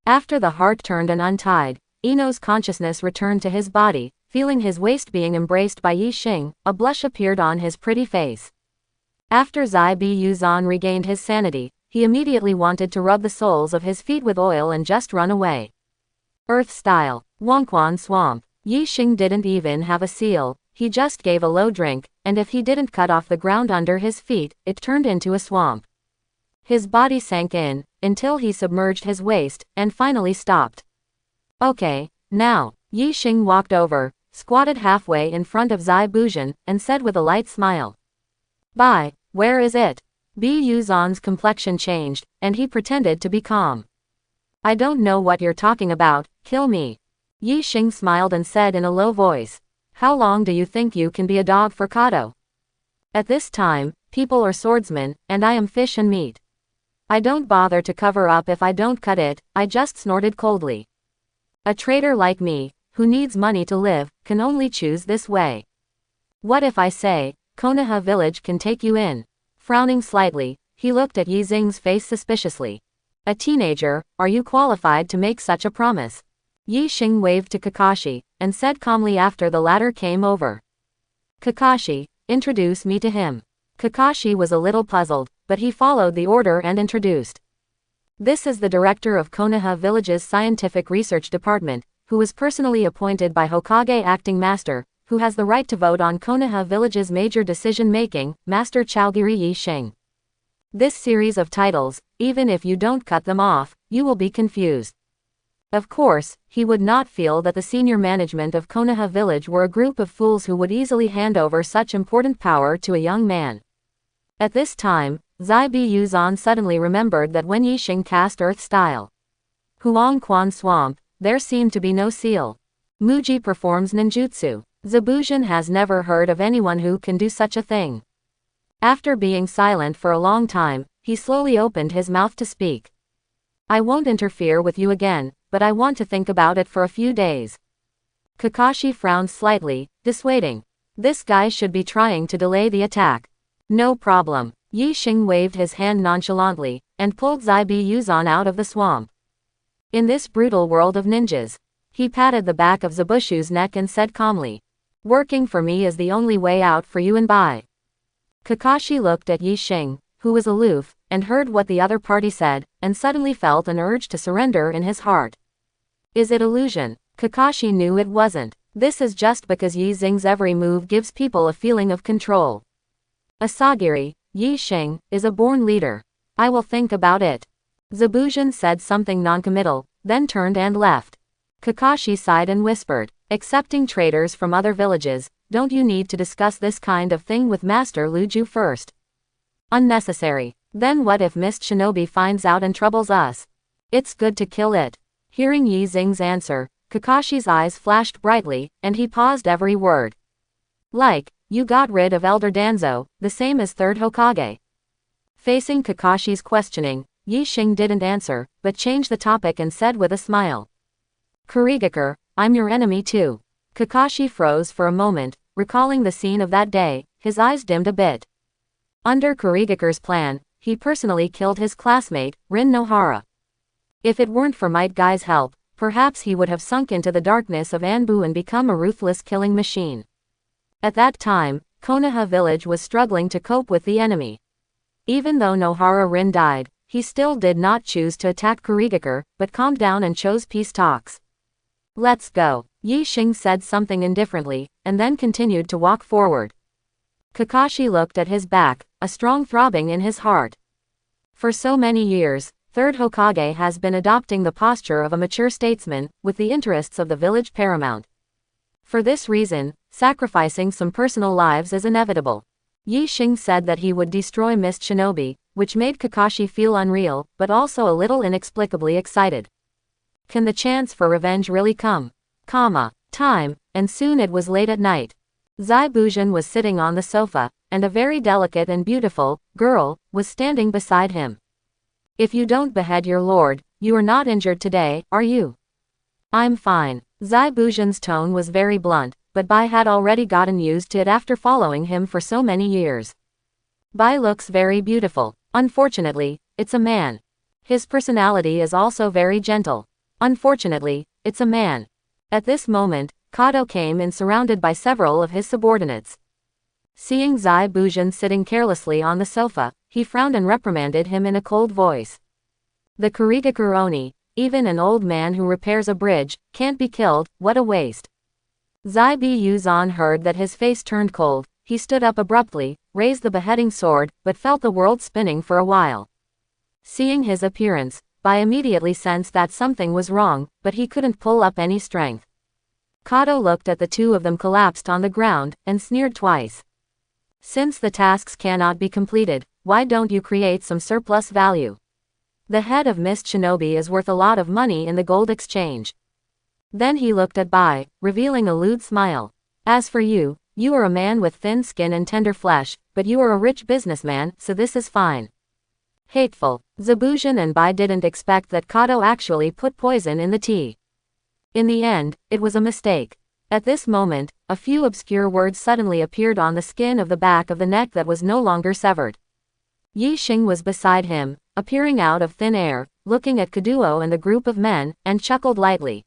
After the heart turned and untied, Ino's consciousness returned to his body, feeling his waist being embraced by Yi Xing, a blush appeared on his pretty face. After Zai Bi Yuzan regained his sanity, he immediately wanted to rub the soles of his feet with oil and just run away. Earth style, Wangquan Swamp. Yi Xing didn't even have a seal, he just gave a low drink, and if he didn't cut off the ground under his feet, it turned into a swamp. His body sank in, until he submerged his waist, and finally stopped. Okay, now. Yi Xing walked over, squatted halfway in front of Zai Bujin, and said with a light smile. Bye, where is it? Bi Yuzan's complexion changed, and he pretended to be calm. I don't know what you're talking about, kill me. Yi Xing smiled and said in a low voice. How long do you think you can be a dog for Kato? At this time, people are swordsmen, and I am fish and meat. I don't bother to cover up if I don't cut it, I just snorted coldly. A traitor like me, who needs money to live, can only choose this way. What if I say, Konoha village can take you in? Frowning slightly, he looked at Yi Xing's face suspiciously. A teenager, are you qualified to make such a promise? Yi Xing waved to Kakashi, and said calmly after the latter came over. Kakashi, introduce me to him. Kakashi was a little puzzled, but he followed the order and introduced. This is the director of Konoha Village's Scientific Research Department, who was personally appointed by Hokage Acting Master, who has the right to vote on Konoha Village's major decision-making, Master Chaogiri Yi Xing. This series of titles, even if you don't cut them off, you will be confused. Of course, he would not feel that the senior management of Konoha Village were a group of fools who would easily hand over such important power to a young man. At this time, Zai Bi Yuzan suddenly remembered that when Yi Xing cast Earth Style Huang Quan Swamp, there seemed to be no seal. Muji performs ninjutsu. Zebujin has never heard of anyone who can do such a thing. After being silent for a long time, he slowly opened his mouth to speak. I won't interfere with you again, but I want to think about it for a few days. Kakashi frowned slightly, dissuading. This guy should be trying to delay the attack. No problem. Yi Xing waved his hand nonchalantly, and pulled Zai Bi Yuzan out of the swamp. In this brutal world of ninjas, he patted the back of Zebushu's neck and said calmly. Working for me is the only way out for you and Bai. Kakashi looked at Yi Xing, who was aloof, and heard what the other party said, and suddenly felt an urge to surrender in his heart. Is it illusion? Kakashi knew it wasn't. This is just because Yi Xing's every move gives people a feeling of control. Asagiri, Yi Xing, is a born leader. I will think about it. Zebujin said something noncommittal, then turned and left. Kakashi sighed and whispered, accepting traders from other villages, don't you need to discuss this kind of thing with Master Luju first? Unnecessary. Then what if Mist Shinobi finds out and troubles us? It's good to kill it. Hearing Yi Xing's answer, Kakashi's eyes flashed brightly, and he paused every word. Like, you got rid of Elder Danzo, the same as Third Hokage. Facing Kakashi's questioning, Yi Xing didn't answer, but changed the topic and said with a smile. Kurigakure, I'm your enemy too. Kakashi froze for a moment, recalling the scene of that day, his eyes dimmed a bit. Under Kurigakure's plan, he personally killed his classmate, Rin Nohara. If it weren't for Might Guy's help, perhaps he would have sunk into the darkness of Anbu and become a ruthless killing machine. At that time, Konoha village was struggling to cope with the enemy. Even though Nohara Rin died, he still did not choose to attack Kurigakure, but calmed down and chose peace talks. Let's go. Yi Xing said something indifferently, and then continued to walk forward. Kakashi looked at his back, a strong throbbing in his heart. For so many years, third Hokage has been adopting the posture of a mature statesman, with the interests of the village paramount. For this reason, sacrificing some personal lives is inevitable. Yi Xing said that he would destroy Mist Shinobi, which made Kakashi feel unreal, but also a little inexplicably excited. Can the chance for revenge really come? Time, and soon it was late at night. Zai Buzhen was sitting on the sofa, and a very delicate and beautiful girl was standing beside him. If you don't behead your lord, you are not injured today, are you? I'm fine. Zai Buzhen's tone was very blunt, but Bai had already gotten used to it after following him for so many years. Bai looks very beautiful. Unfortunately, it's a man. His personality is also very gentle. Unfortunately, it's a man. At this moment, Kato came in surrounded by several of his subordinates. Seeing Zai Buzhen sitting carelessly on the sofa, he frowned and reprimanded him in a cold voice. The Kurigaku Oni, even an old man who repairs a bridge, can't be killed, what a waste. Zai Buzhen heard that his face turned cold. He stood up abruptly, raised the beheading sword, but felt the world spinning for a while. Seeing his appearance, Bai immediately sensed that something was wrong, but he couldn't pull up any strength. Kato looked at the two of them collapsed on the ground, and sneered twice. Since the tasks cannot be completed, why don't you create some surplus value? The head of Mist Shinobi is worth a lot of money in the gold exchange. Then he looked at Bai, revealing a lewd smile. As for you, you are a man with thin skin and tender flesh, but you are a rich businessman, so this is fine. Hateful. Zabuzhen and Bai didn't expect that Kato actually put poison in the tea. In the end, it was a mistake. At this moment, a few obscure words suddenly appeared on the skin of the back of the neck that was no longer severed. Yi Xing was beside him, appearing out of thin air, looking at Kaduo and the group of men, and chuckled lightly.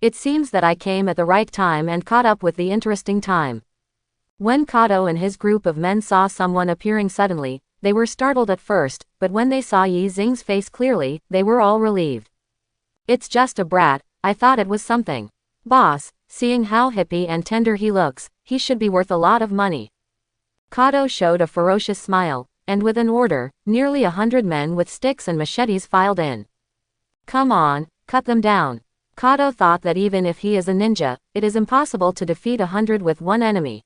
It seems that I came at the right time and caught up with the interesting time. When Kato and his group of men saw someone appearing suddenly, they were startled at first, but when they saw Yi Xing's face clearly, they were all relieved. It's just a brat, I thought it was something. Boss, seeing how hippie and tender he looks, he should be worth a lot of money. Kato showed a ferocious smile, and with an order, nearly 100 men with sticks and machetes filed in. Come on, cut them down. Kato thought that even if he is a ninja, it is impossible to defeat 100 with one enemy.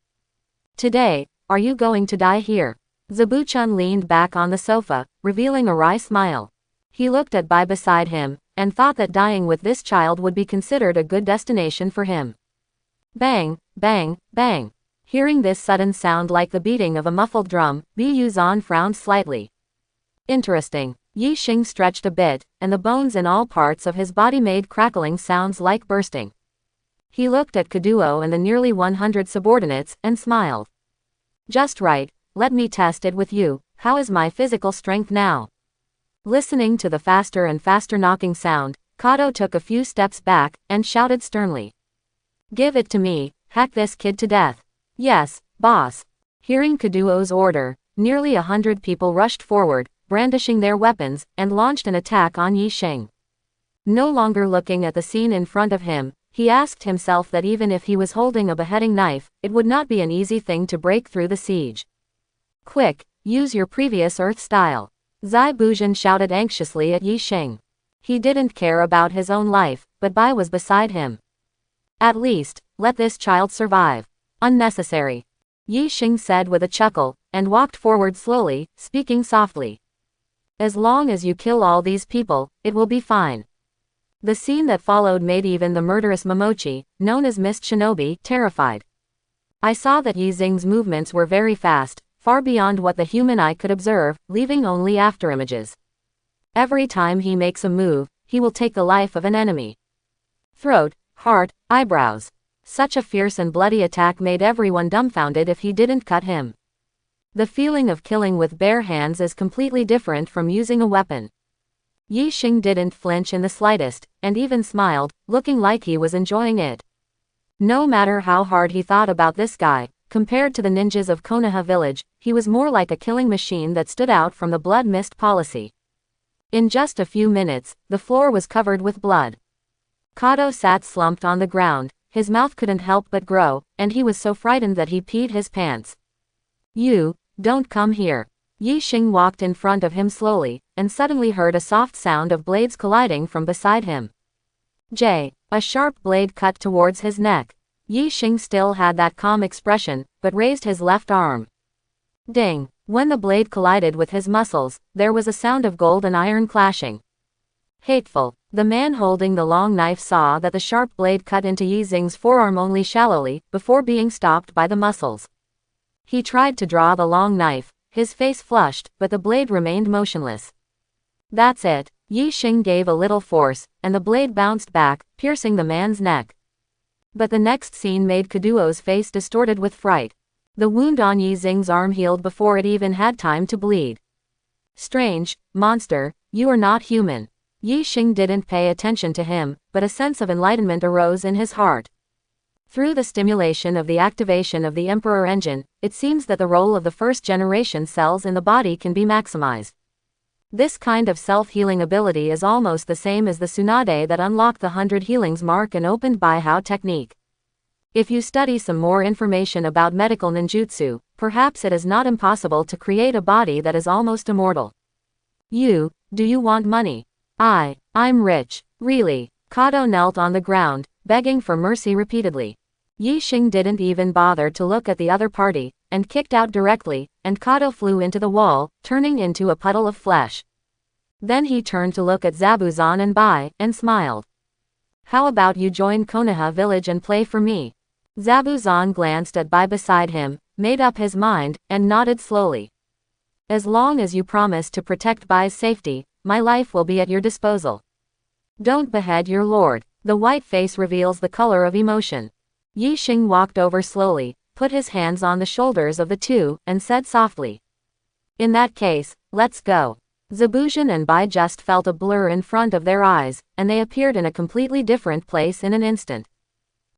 Today, are you going to die here? Zabuchun leaned back on the sofa, revealing a wry smile. He looked at Bai beside him, and thought that dying with this child would be considered a good destination for him. Bang, bang, bang. Hearing this sudden sound like the beating of a muffled drum, Buzhen frowned slightly. Interesting. Yi Xing stretched a bit, and the bones in all parts of his body made crackling sounds like bursting. He looked at Kaduo and the nearly 100 subordinates, and smiled. Just right, let me test it with you, how is my physical strength now? Listening to the faster and faster knocking sound, Kato took a few steps back, and shouted sternly. Give it to me, hack this kid to death. Yes, boss. Hearing Kaduo's order, nearly 100 people rushed forward, brandishing their weapons, and launched an attack on Yi Xing. No longer looking at the scene in front of him, he asked himself that even if he was holding a beheading knife, it would not be an easy thing to break through the siege. Quick, use your previous earth style. Zai Buzhen shouted anxiously at Yi Xing. He didn't care about his own life, but Bai was beside him. At least, let this child survive. Unnecessary. Yi Xing said with a chuckle, and walked forward slowly, speaking softly. As long as you kill all these people, it will be fine. The scene that followed made even the murderous Momochi, known as Mist Shinobi, terrified. I saw that Yi Xing's movements were very fast, far beyond what the human eye could observe, leaving only afterimages. Every time he makes a move, he will take the life of an enemy. Throat, heart, eyebrows. Such a fierce and bloody attack made everyone dumbfounded if he didn't cut him. The feeling of killing with bare hands is completely different from using a weapon. Yi Xing didn't flinch in the slightest, and even smiled, looking like he was enjoying it. No matter how hard he thought about this guy, compared to the ninjas of Konoha village, he was more like a killing machine that stood out from the blood mist policy. In just a few minutes, the floor was covered with blood. Kato sat slumped on the ground, his mouth couldn't help but grow, and he was so frightened that he peed his pants. You, don't come here. Yi Xing walked in front of him slowly, and suddenly heard a soft sound of blades colliding from beside him. A sharp blade cut towards his neck. Yi Xing still had that calm expression, but raised his left arm. Ding! When the blade collided with his muscles, there was a sound of gold and iron clashing. Hateful! The man holding the long knife saw that the sharp blade cut into Yi Xing's forearm only shallowly, before being stopped by the muscles. He tried to draw the long knife, his face flushed, but the blade remained motionless. That's it. Yi Xing gave a little force, and the blade bounced back, piercing the man's neck. But the next scene made Kaduo's face distorted with fright. The wound on Yi Xing's arm healed before it even had time to bleed. Strange, monster, you are not human. Yi Xing didn't pay attention to him, but a sense of enlightenment arose in his heart. Through the stimulation of the activation of the Emperor engine, it seems that the role of the first-generation cells in the body can be maximized. This kind of self-healing ability is almost the same as the Tsunade that unlocked the 100 healings mark and opened Bai Hao technique. If you study some more information about medical ninjutsu, perhaps it is not impossible to create a body that is almost immortal. Do you want money? I'm rich. Really. Kato knelt on the ground, begging for mercy repeatedly. Yi Xing didn't even bother to look at the other party, and kicked out directly, and Kato flew into the wall, turning into a puddle of flesh. Then he turned to look at Zabuzan and Bai, and smiled. How about you join Konoha village and play for me? Zabuzan glanced at Bai beside him, made up his mind, and nodded slowly. As long as you promise to protect Bai's safety, my life will be at your disposal. Don't behead your lord. The white face reveals the color of emotion. Yi Xing walked over slowly, put his hands on the shoulders of the two, and said softly. In that case, let's go. Zabuzan and Bai just felt a blur in front of their eyes, and they appeared in a completely different place in an instant.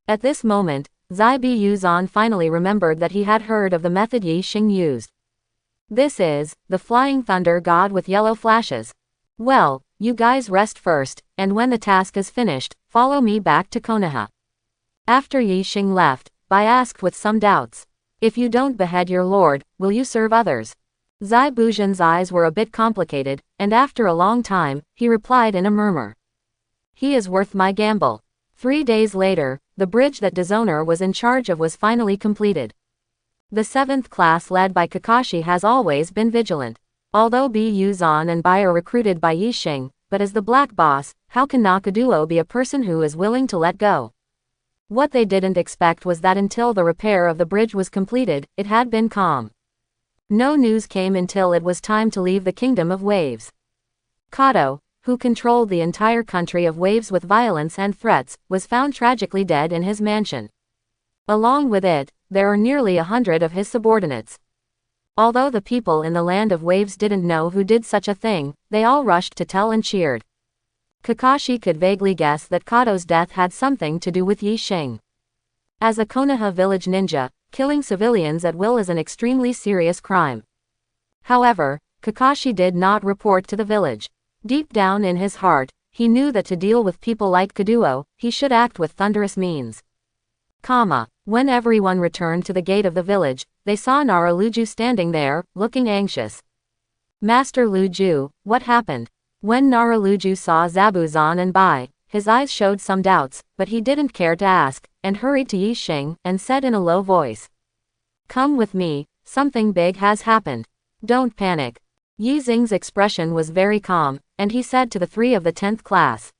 At this moment, Zai Buzan finally remembered that he had heard of the method Yi Xing used. This is, the flying thunder god with yellow flashes. Well, you guys rest first, and when the task is finished, follow me back to Konoha. After Yi Xing left, Bai asked with some doubts. If you don't behead your lord, will you serve others? Zai Buzhan's eyes were a bit complicated, and after a long time, he replied in a murmur. He is worth my gamble. 3 days later, the bridge that Dishonor was in charge of was finally completed. The 7th class led by Kakashi has always been vigilant. Although Buzan and Bai are recruited by Yi Xing, but as the Black Boss, how can Nakaduo be a person who is willing to let go? What they didn't expect was that until the repair of the bridge was completed, it had been calm. No news came until it was time to leave the Kingdom of Waves. Kato, who controlled the entire country of Waves with violence and threats, was found tragically dead in his mansion. Along with it, there are nearly 100 of his subordinates. Although the people in the Land of Waves didn't know who did such a thing, they all rushed to tell and cheered. Kakashi could vaguely guess that Kato's death had something to do with Yi Xing. As a Konoha village ninja, killing civilians at will is an extremely serious crime. However, Kakashi did not report to the village. Deep down in his heart, he knew that to deal with people like Kaduo, he should act with thunderous means. When everyone returned to the gate of the village, they saw Nara Luju standing there, looking anxious. Master Luju, what happened? When Nara Luju saw Zabuzan and Bai, his eyes showed some doubts, but he didn't care to ask, and hurried to Yi Xing, and said in a low voice. Come with me, something big has happened. Don't panic. Yi Xing's expression was very calm, and he said to the 3 of the 10th class.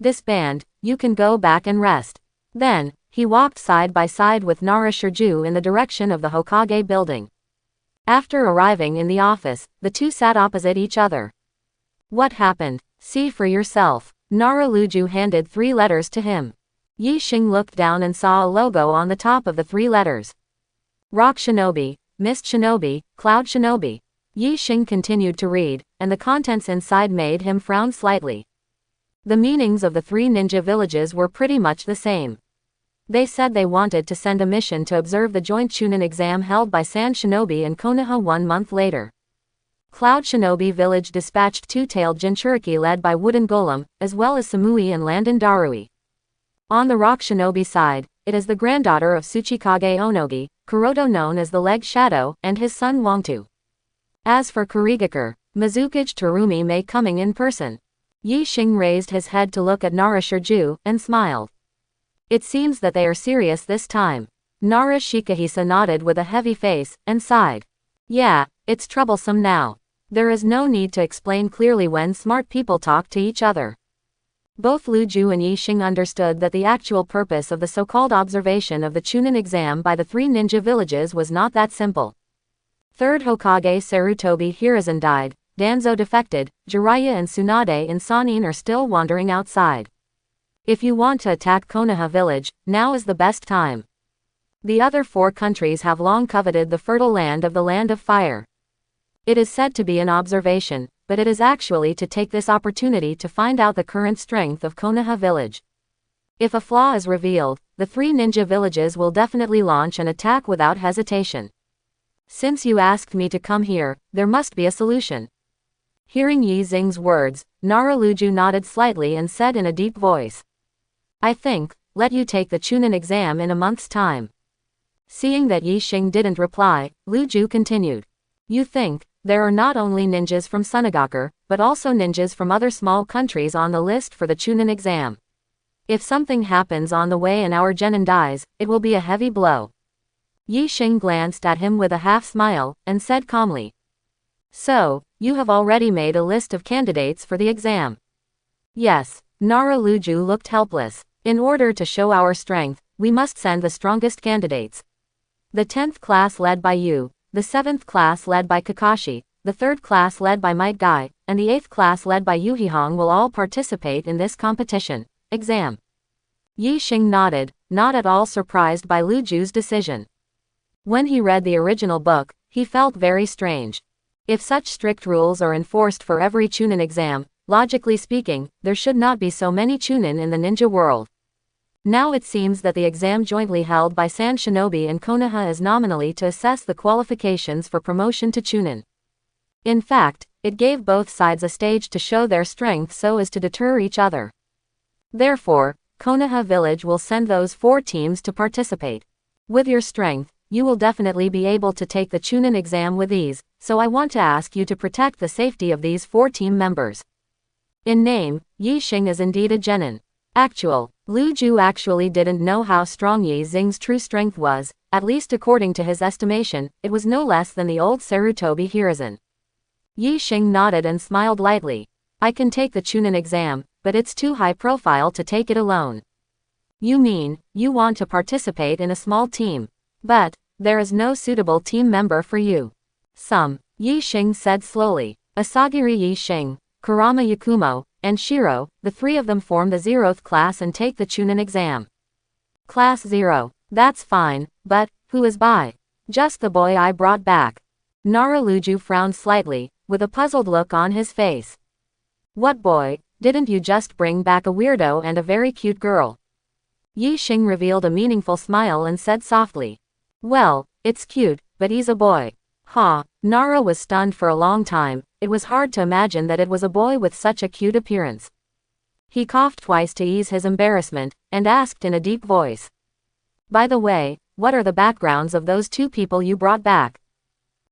Disband, you can go back and rest. Then, he walked side by side with Nara Shirju in the direction of the Hokage building. After arriving in the office, the two sat opposite each other. What happened? See for yourself. Nara Luju handed 3 letters to him. Yi Xing looked down and saw a logo on the top of the 3 letters. Rock Shinobi, Mist Shinobi, Cloud Shinobi. Yi Xing continued to read, and the contents inside made him frown slightly. The meanings of the 3 ninja villages were pretty much the same. They said they wanted to send a mission to observe the joint Chunin exam held by Sand Shinobi and Konoha 1 month later. Cloud Shinobi village dispatched 2-tailed Jinchuriki led by Wooden Golem, as well as Samui and Landon Darui. On the Rock Shinobi side, it is the granddaughter of Tsuchikage Onogi, Kuroto known as the Leg Shadow, and his son Wangtu. As for Kurigakure, Mizukage Terumi may coming in person. Yi Xing raised his head to look at Nara Shirju, and smiled. It seems that they are serious this time. Nara Shikahisa nodded with a heavy face, and sighed. Yeah, it's troublesome now. There is no need to explain clearly when smart people talk to each other. Both Lu Ju and Yi Xing understood that the actual purpose of the so-called observation of the Chunin exam by the 3 ninja villages was not that simple. Third Hokage Sarutobi Hiruzen died, Danzo defected, Jiraiya and Tsunade and Sanin are still wandering outside. If you want to attack Konoha village, now is the best time. The other 4 countries have long coveted the fertile land of the Land of Fire. It is said to be an observation, but it is actually to take this opportunity to find out the current strength of Konoha village. If a flaw is revealed, the 3 ninja villages will definitely launch an attack without hesitation. Since you asked me to come here, there must be a solution. Hearing Yi Xing's words, Nara Luju nodded slightly and said in a deep voice. I think, let you take the Chunin exam in a month's time. Seeing that Yi Xing didn't reply, Luju continued. You think, there are not only ninjas from Sunagakure, but also ninjas from other small countries on the list for the Chunin exam. If something happens on the way and our genin dies, it will be a heavy blow. Yi Xing glanced at him with a half-smile, and said calmly. So, you have already made a list of candidates for the exam? Yes. Nara Luju looked helpless. In order to show our strength, we must send the strongest candidates. The 10th class led by you, the 7th class led by Kakashi, the 3rd class led by Might Guy, and the 8th class led by Yuhihong will all participate in this competition. Exam. Yi Xing nodded, not at all surprised by Luju's decision. When he read the original book, he felt very strange. If such strict rules are enforced for every Chunin exam, logically speaking, there should not be so many Chunin in the ninja world. Now it seems that the exam jointly held by Sand Shinobi and Konoha is nominally to assess the qualifications for promotion to Chunin. In fact, it gave both sides a stage to show their strength so as to deter each other. Therefore, Konoha village will send those 4 teams to participate. With your strength, you will definitely be able to take the Chunin exam with ease, so I want to ask you to protect the safety of these 4 team members. In name, Yi Xing is indeed a genin. Lu Ju actually didn't know how strong Yi Xing's true strength was, at least according to his estimation, it was no less than the old Sarutobi Hiruzen. Yi Xing nodded and smiled lightly. I can take the Chunin exam, but it's too high profile to take it alone. You mean, you want to participate in a small team? But, there is no suitable team member for you. Yi Xing said slowly. Asagiri Yi Xing, Kurama Yakumo, and Shiro, the 3 of them form the 0th class and take the Chunin exam. Class 0. That's fine, but, who is by? Just the boy I brought back. Nara Luju frowned slightly, with a puzzled look on his face. What boy? Didn't you just bring back a weirdo and a very cute girl? Yi Xing revealed a meaningful smile and said softly. Well, it's cute, but he's a boy. Nara was stunned for a long time. It was hard to imagine that it was a boy with such a cute appearance. He coughed twice to ease his embarrassment, and asked in a deep voice. By the way, what are the backgrounds of those 2 people you brought back?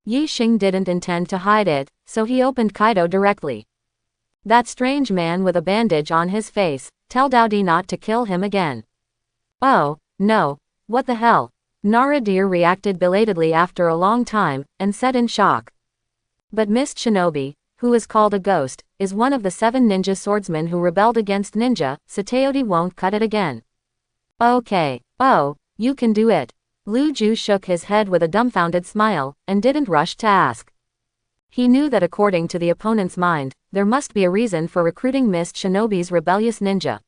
Yi Xing didn't intend to hide it, so he opened Kaido directly. That strange man with a bandage on his face, tell Dowdy not to kill him again. Oh, no, what the hell? Nara Deer reacted belatedly after a long time, and said in shock. But Mist Shinobi, who is called a ghost, is one of the 7 ninja swordsmen who rebelled against ninja, Sateodi won't cut it again. Okay, oh, you can do it. Lu Ju shook his head with a dumbfounded smile, and didn't rush to ask. He knew that according to the opponent's mind, there must be a reason for recruiting Mist Shinobi's rebellious ninja.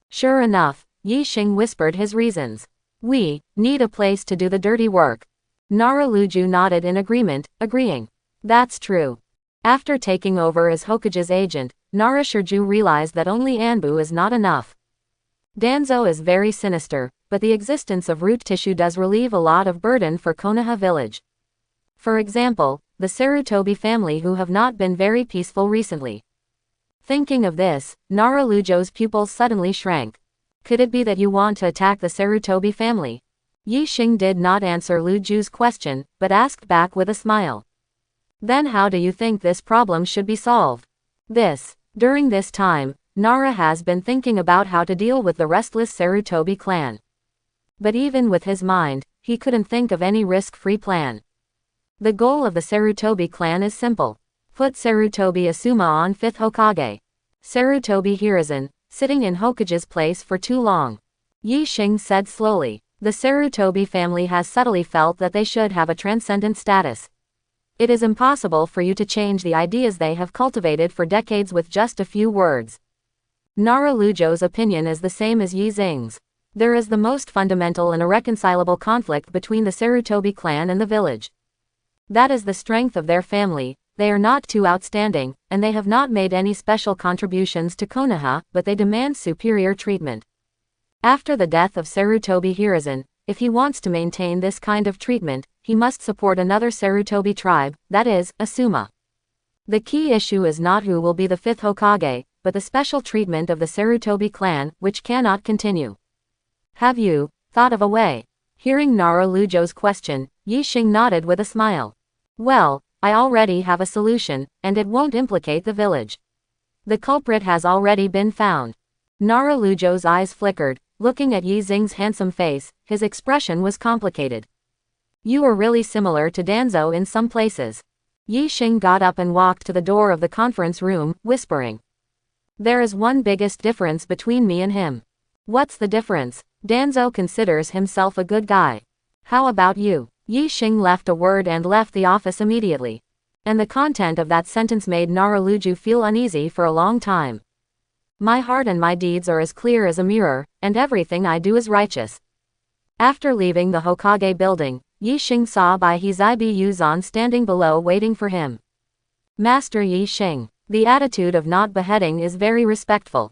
Sure enough, Yi Xing whispered his reasons. We need a place to do the dirty work. Nara Luju nodded in agreement, agreeing. That's true. After taking over as Hokage's agent, Nara Shirju realized that only Anbu is not enough. Danzo is very sinister, but the existence of root tissue does relieve a lot of burden for Konoha village. For example, the Sarutobi family who have not been very peaceful recently. Thinking of this, Nara Lujo's pupils suddenly shrank. Could it be that you want to attack the Sarutobi family? Yi Xing did not answer Lu Ju's question, but asked back with a smile. Then how do you think this problem should be solved? During this time, Nara has been thinking about how to deal with the restless Sarutobi clan. But even with his mind, he couldn't think of any risk-free plan. The goal of the Sarutobi clan is simple. Put Sarutobi Asuma on 5th Hokage. Sarutobi Hiruzen, sitting in Hokage's place for too long. Yi Xing said slowly. The Sarutobi family has subtly felt that they should have a transcendent status. It is impossible for you to change the ideas they have cultivated for decades with just a few words. Nara Lujo's opinion is the same as Yi Xing's. There is the most fundamental and irreconcilable conflict between the Sarutobi clan and the village. That is the strength of their family. They are not too outstanding, and they have not made any special contributions to Konoha, but they demand superior treatment. After the death of Sarutobi Hiruzen, if he wants to maintain this kind of treatment, he must support another Sarutobi tribe, that is, Asuma. The key issue is not who will be the 5th Hokage, but the special treatment of the Sarutobi clan, which cannot continue. Have you thought of a way? Hearing Nara Lujo's question, Yi Xing nodded with a smile. Well, I already have a solution, and it won't implicate the village. The culprit has already been found. Nara Lujo's eyes flickered, looking at Yi Xing's handsome face. His expression was complicated. You are really similar to Danzo in some places. Yi Xing got up and walked to the door of the conference room, whispering. There is one biggest difference between me and him. What's the difference? Danzo considers himself a good guy. How about you? Yi Xing left a word and left the office immediately. And the content of that sentence made Nara Luju feel uneasy for a long time. My heart and my deeds are as clear as a mirror, and everything I do is righteous. After leaving the Hokage building, Yi Xing saw Bai Hizaibi Yuzan standing below waiting for him. Master Yi Xing, the attitude of not beheading is very respectful.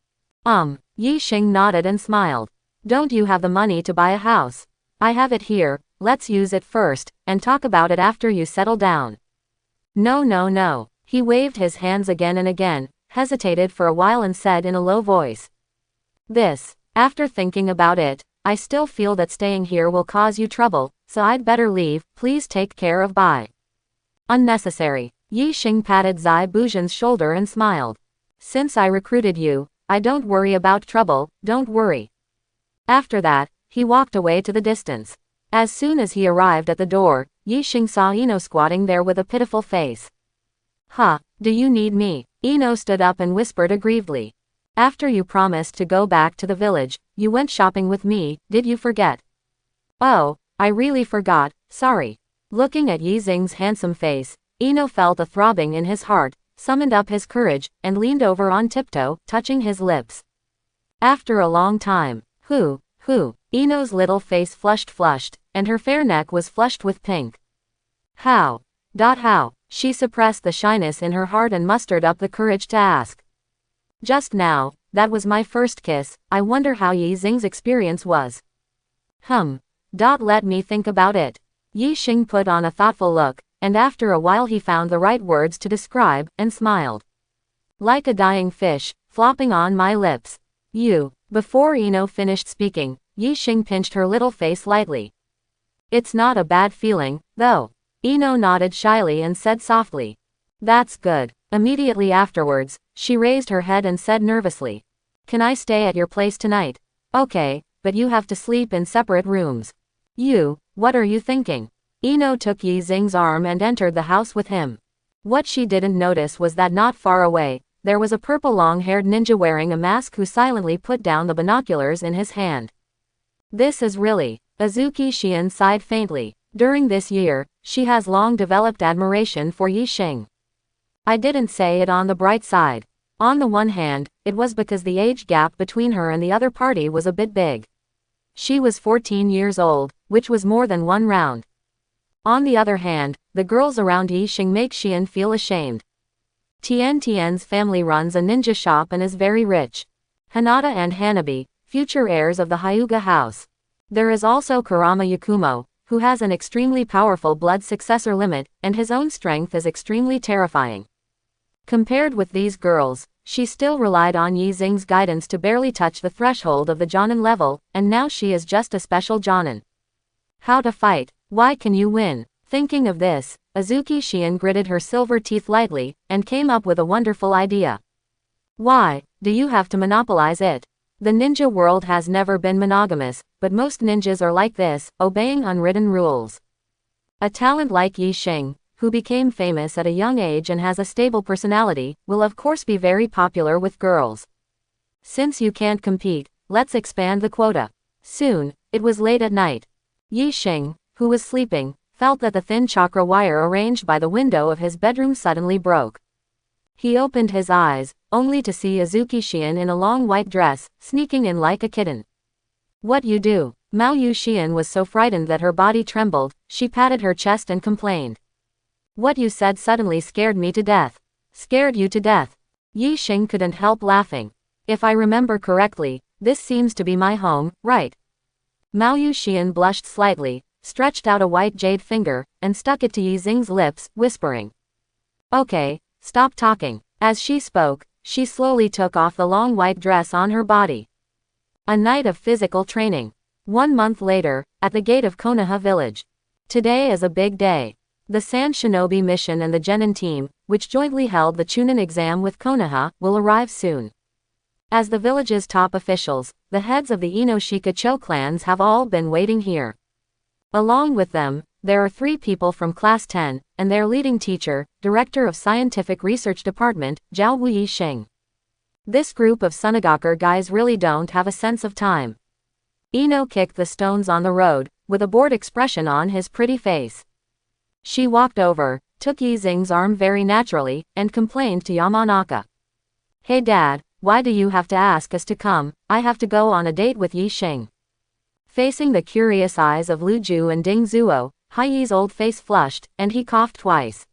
Yi Xing nodded and smiled. Don't you have the money to buy a house? I have it here, let's use it first, and talk about it after you settle down. No. He waved his hands again and again, hesitated for a while and said in a low voice. After thinking about it, I still feel that staying here will cause you trouble, so I'd better leave. Please take care of Bai. Unnecessary. Yi Xing patted Zai Buzhen's shoulder and smiled. Since I recruited you, I don't worry about trouble, don't worry. After that, he walked away to the distance. As soon as he arrived at the door, Yi Xing saw Ino squatting there with a pitiful face. Do you need me? Ino stood up and whispered aggrievedly. After you promised to go back to the village, you went shopping with me, did you forget? Oh, I really forgot, sorry. Looking at Yi Xing's handsome face, Ino felt a throbbing in his heart, summoned up his courage, and leaned over on tiptoe, touching his lips. After a long time, who? Ino's little face flushed, and her fair neck was flushed with pink. How? She suppressed the shyness in her heart and mustered up the courage to ask. Just now, that was my first kiss, I wonder how Yi Xing's experience was. Let me think about it. Yi Xing put on a thoughtful look, and after a while he found the right words to describe, and smiled. Like a dying fish, flopping on my lips. Before Ino finished speaking, Yi Xing pinched her little face lightly. It's not a bad feeling, though. Ino nodded shyly and said softly. That's good. Immediately afterwards, she raised her head and said nervously. Can I stay at your place tonight? Okay, but you have to sleep in separate rooms. What are you thinking? Ino took Yi Xing's arm and entered the house with him. What she didn't notice was that not far away, there was a purple long-haired ninja wearing a mask who silently put down the binoculars in his hand. This is really. Azuki Shion sighed faintly. During this year, she has long developed admiration for Yi Xing. I didn't say it on the bright side. On the one hand, it was because the age gap between her and the other party was a bit big. She was 14 years old, which was more than one round. On the other hand, the girls around Yi Xing make Shion feel ashamed. Tien's family runs a ninja shop and is very rich. Hanada and Hanabi, future heirs of the Hyuga house. There is also Kurama Yakumo, who has an extremely powerful blood successor limit, and his own strength is extremely terrifying. Compared with these girls, she still relied on Yi Xing's guidance to barely touch the threshold of the Jonin level, and now she is just a special Jonin. How to fight? Why can you win? Thinking of this, Azuki Shion gritted her silver teeth lightly, and came up with a wonderful idea. Why do you have to monopolize it? The ninja world has never been monogamous, but most ninjas are like this, obeying unwritten rules. A talent like Yi Xing, who became famous at a young age and has a stable personality, will of course be very popular with girls. Since you can't compete, let's expand the quota. Soon, it was late at night. Yi Xing, who was sleeping, felt that the thin chakra wire arranged by the window of his bedroom suddenly broke. He opened his eyes, only to see Azuki Shion in a long white dress, sneaking in like a kitten. What you do? Mao Yu Shion was so frightened that her body trembled. She patted her chest and complained. What you said suddenly scared me to death. Scared you to death? Yi Xing couldn't help laughing. If I remember correctly, this seems to be my home, right? Mao Yu Shion blushed slightly, stretched out a white jade finger, and stuck it to Yi Xing's lips, whispering. Okay, stop talking. As she spoke, she slowly took off the long white dress on her body. A night of physical training. 1 month later, at the gate of Konoha village. Today is a big day. The Sand Shinobi mission and the Genin team, which jointly held the Chunin exam with Konoha, will arrive soon. As the village's top officials, the heads of the Inoshika-cho clans have all been waiting here. Along with them, there are 3 people from Class 10, and their leading teacher, Director of Scientific Research Department, Zhao Wu Yixing. This group of Sunagaker guys really don't have a sense of time. Ino kicked the stones on the road, with a bored expression on his pretty face. She walked over, took Yi Xing's arm very naturally, and complained to Yamanaka. Hey dad, why do you have to ask us to come? I have to go on a date with Yi Xing. Facing the curious eyes of Lu Ju and Ding Zuo, Haiyi's old face flushed, and he coughed twice.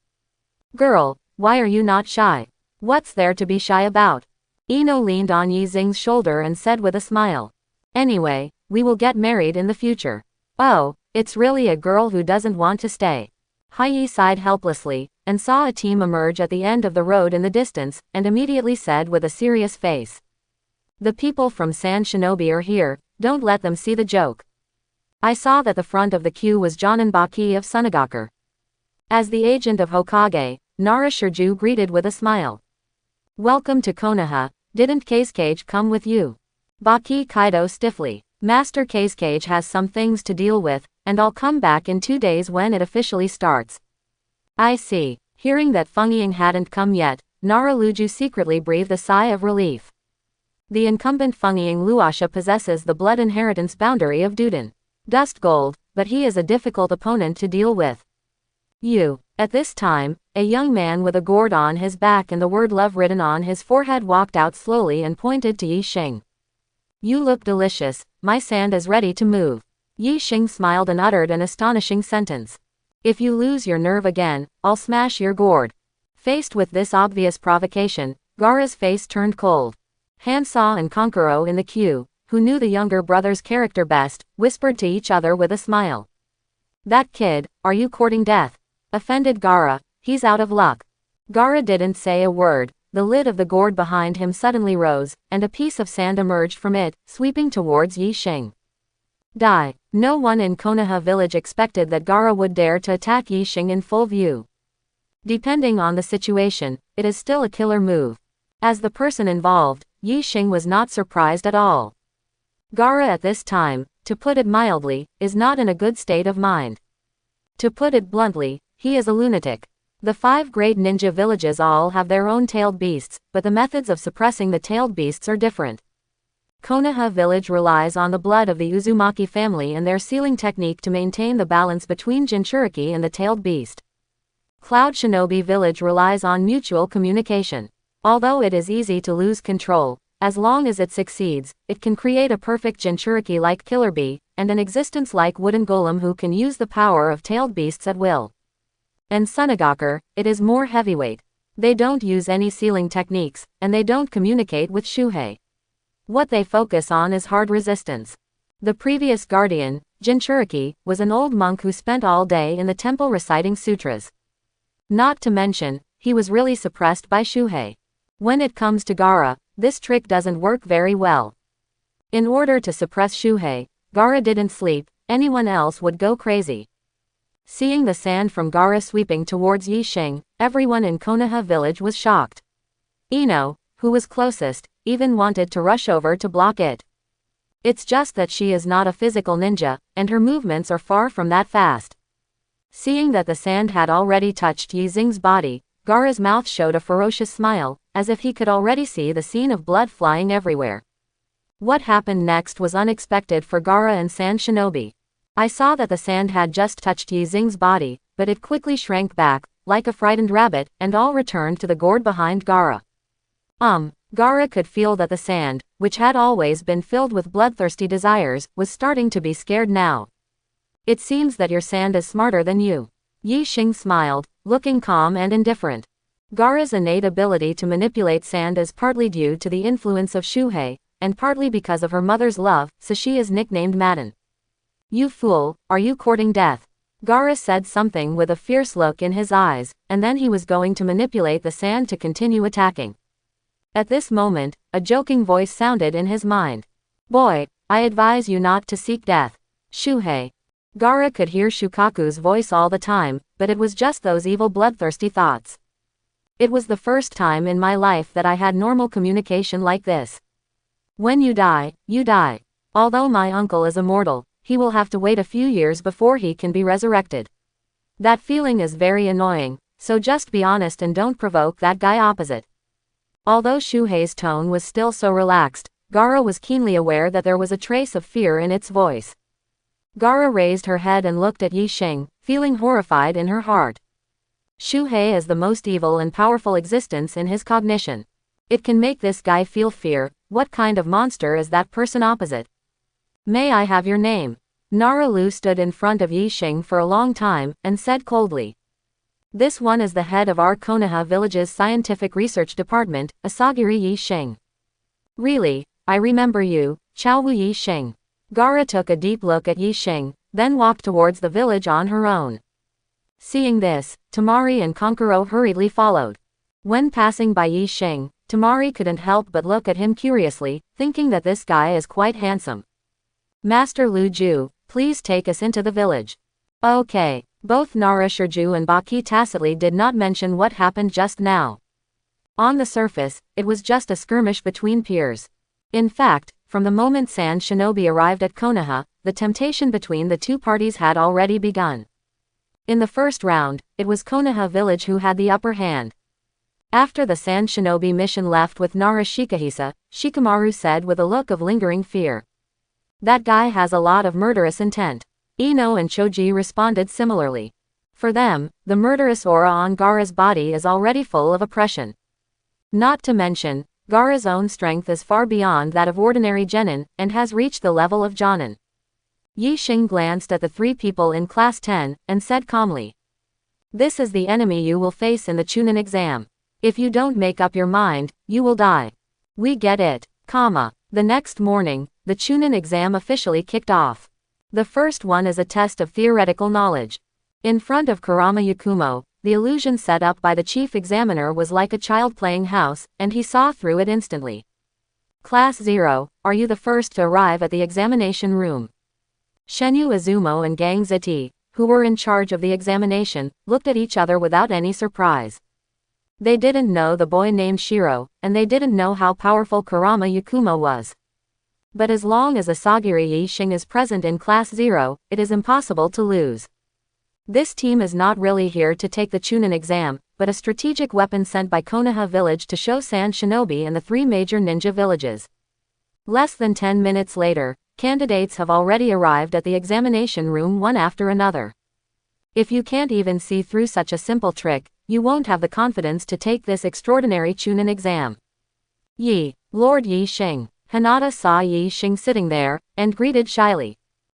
Girl, why are you not shy? What's there to be shy about? Ino leaned on Yi Xing's shoulder and said with a smile. Anyway, we will get married in the future. Oh, it's really a girl who doesn't want to stay. Haiyi sighed helplessly, and saw a team emerge at the end of the road in the distance, and immediately said with a serious face. The people from Sand Shinobi are here, don't let them see the joke. I saw that the front of the queue was Jonin Baki of Sunagaker. As the agent of Hokage, Nara Shirju greeted with a smile. Welcome to Konoha, didn't Casecage come with you? Baki Kaido stiffly. Master Casecage has some things to deal with, and I'll come back in 2 days when it officially starts. I see. Hearing that Feng Ying hadn't come yet, Nara Luju secretly breathed a sigh of relief. The incumbent Feng Ying Luasha possesses the blood inheritance boundary of Duden. Dust Gold, but he is a difficult opponent to deal with. You. At this time, a young man with a gourd on his back and the word love written on his forehead walked out slowly and pointed to Yi Xing. You look delicious, my sand is ready to move. Yi Xing smiled and uttered an astonishing sentence. If you lose your nerve again, I'll smash your gourd. Faced with this obvious provocation, Gaara's face turned cold. Hansa and Konkuro in the queue, who knew the younger brother's character best, whispered to each other with a smile. That kid, are you courting death? Offended Gaara, he's out of luck. Gaara didn't say a word. The lid of the gourd behind him suddenly rose, and a piece of sand emerged from it, sweeping towards Yi Xing. Die. No one in Konoha village expected that Gaara would dare to attack Yi Xing in full view. Depending on the situation, it is still a killer move. As the person involved, Yi Xing was not surprised at all. Gaara at this time, to put it mildly, is not in a good state of mind. To put it bluntly, he is a lunatic. The 5 great ninja villages all have their own tailed beasts, but the methods of suppressing the tailed beasts are different. Konoha village relies on the blood of the Uzumaki family and their sealing technique to maintain the balance between Jinchuriki and the tailed beast. Cloud Shinobi village relies on mutual communication. Although it is easy to lose control, as long as it succeeds, it can create a perfect Jinchuriki-like killer bee, and an existence like wooden golem who can use the power of tailed beasts at will. And Sunagaker, it is more heavyweight. They don't use any sealing techniques, and they don't communicate with Shuhei. What they focus on is hard resistance. The previous guardian, Jinchuriki, was an old monk who spent all day in the temple reciting sutras. Not to mention, he was really suppressed by Shuhei. When it comes to Gaara, this trick doesn't work very well. In order to suppress Shuhei, Gaara didn't sleep, anyone else would go crazy. Seeing the sand from Gaara sweeping towards Yixing, everyone in Konoha village was shocked. Ino, who was closest, even wanted to rush over to block it. It's just that she is not a physical ninja, and her movements are far from that fast. Seeing that the sand had already touched Yixing's body, Gaara's mouth showed a ferocious smile, as if he could already see the scene of blood flying everywhere. What happened next was unexpected for Gaara and Sand Shinobi. I saw that the sand had just touched Yixing's body, but it quickly shrank back, like a frightened rabbit, and all returned to the gourd behind Gaara. Gaara could feel that the sand, which had always been filled with bloodthirsty desires, was starting to be scared now. It seems that your sand is smarter than you. Yixing smiled, looking calm and indifferent. Gaara's innate ability to manipulate sand is partly due to the influence of Shuhei, and partly because of her mother's love, so she is nicknamed Madden. You fool, are you courting death? Gaara said something with a fierce look in his eyes, and then he was going to manipulate the sand to continue attacking. At this moment, a joking voice sounded in his mind. Boy, I advise you not to seek death. Shuhei. Gaara could hear Shukaku's voice all the time, but it was just those evil bloodthirsty thoughts. It was the first time in my life that I had normal communication like this. When you die, you die. Although my uncle is immortal, he will have to wait a few years before he can be resurrected. That feeling is very annoying, so just be honest and don't provoke that guy opposite. Although Shuhei's tone was still so relaxed, Gaara was keenly aware that there was a trace of fear in its voice. Gaara raised her head and looked at Yixing, feeling horrified in her heart. Shuhei is the most evil and powerful existence in his cognition. It can make this guy feel fear. What kind of monster is that person opposite? May I have your name? Nara Lu stood in front of Yixing for a long time, and said coldly. This one is the head of our Konoha village's scientific research department, Asagiri Yixing. Really, I remember you, Chaowu Yixing. Gaara took a deep look at Yixing, then walked towards the village on her own. Seeing this, Tamari and Konkuro hurriedly followed. When passing by Yixing, Tamari couldn't help but look at him curiously, thinking that this guy is quite handsome. Master Lu Ju, please take us into the village. Okay. Both Nara Shirju and Baki tacitly did not mention what happened just now. On the surface, it was just a skirmish between peers. In fact, from the moment Sand Shinobi arrived at Konoha, the temptation between the two parties had already begun. In the first round, it was Konoha village who had the upper hand. After the Sand Shinobi mission left with Nara Shikahisa, Shikamaru said with a look of lingering fear. That guy has a lot of murderous intent. Ino and Choji responded similarly. For them, the murderous aura on Gaara's body is already full of oppression. Not to mention, Gaara's own strength is far beyond that of ordinary genin, and has reached the level of Jonin. Yixing glanced at the three people in Class 10, and said calmly. This is the enemy you will face in the Chunin exam. If you don't make up your mind, you will die. We get it, The next morning, the Chunin exam officially kicked off. The first one is a test of theoretical knowledge. In front of Kurama Yakumo, the illusion set up by the chief examiner was like a child playing house, and he saw through it instantly. Class 0, are you the first to arrive at the examination room? Shenyu Izumo and Gang Zeti, who were in charge of the examination, looked at each other without any surprise. They didn't know the boy named Shiro, and they didn't know how powerful Kurama Yakumo was. But as long as Asagiri Yixing is present in Class 0, it is impossible to lose. This team is not really here to take the Chunin exam, but a strategic weapon sent by Konoha village to show Sand Shinobi and the three major ninja villages. Less than 10 minutes later, candidates have already arrived at the examination room one after another. If you can't even see through such a simple trick, you won't have the confidence to take this extraordinary Chunin exam. Lord Yixing. Hinata saw Yixing sitting there, and greeted shyly.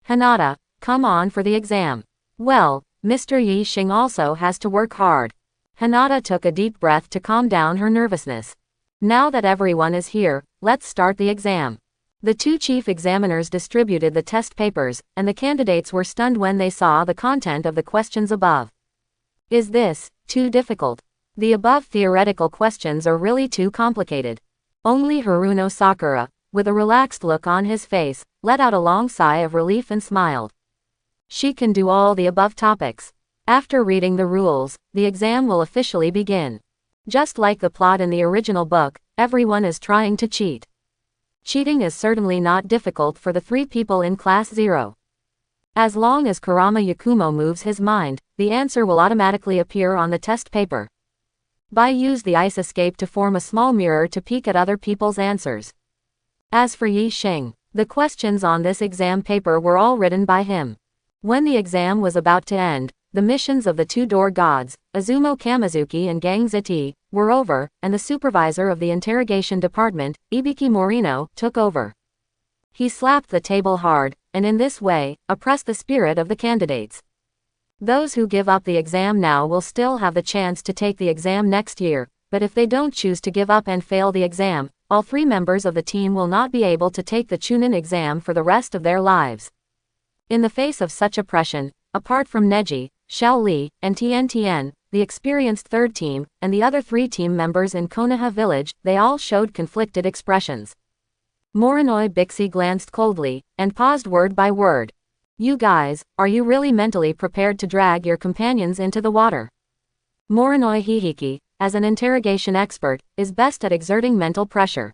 Hinata, come on for the exam. Well, Mr. Yixing also has to work hard. Hinata took a deep breath to calm down her nervousness. Now that everyone is here, let's start the exam. The two chief examiners distributed the test papers, and the candidates were stunned when they saw the content of the questions above. Is this too difficult? The above theoretical questions are really too complicated. Only Haruno Sakura, with a relaxed look on his face, let out a long sigh of relief and smiled. She can do all the above topics. After reading the rules, the exam will officially begin. Just like the plot in the original book, everyone is trying to cheat. Cheating is certainly not difficult for the 3 people in Class 0. As long as Kurama Yakumo moves his mind, the answer will automatically appear on the test paper. Bai used the ice escape to form a small mirror to peek at other people's answers. As for Yi Xing, the questions on this exam paper were all written by him. When the exam was about to end, the missions of the 2 door gods, Azumo Kamizuki and Gang Ziti, were over, and the supervisor of the interrogation department, Ibiki Morino, took over. He slapped the table hard, and in this way, oppressed the spirit of the candidates. Those who give up the exam now will still have the chance to take the exam next year, but if they don't choose to give up and fail the exam, all 3 members of the team will not be able to take the Chunin exam for the rest of their lives. In the face of such oppression, apart from Neji, Xiao Li, and Tien, the experienced 3rd team, and the other 3 team members in Konoha village, they all showed conflicted expressions. Morinoi Bixi glanced coldly, and paused word by word. You guys, are you really mentally prepared to drag your companions into the water? Morinoi Hihiki, as an interrogation expert, is best at exerting mental pressure.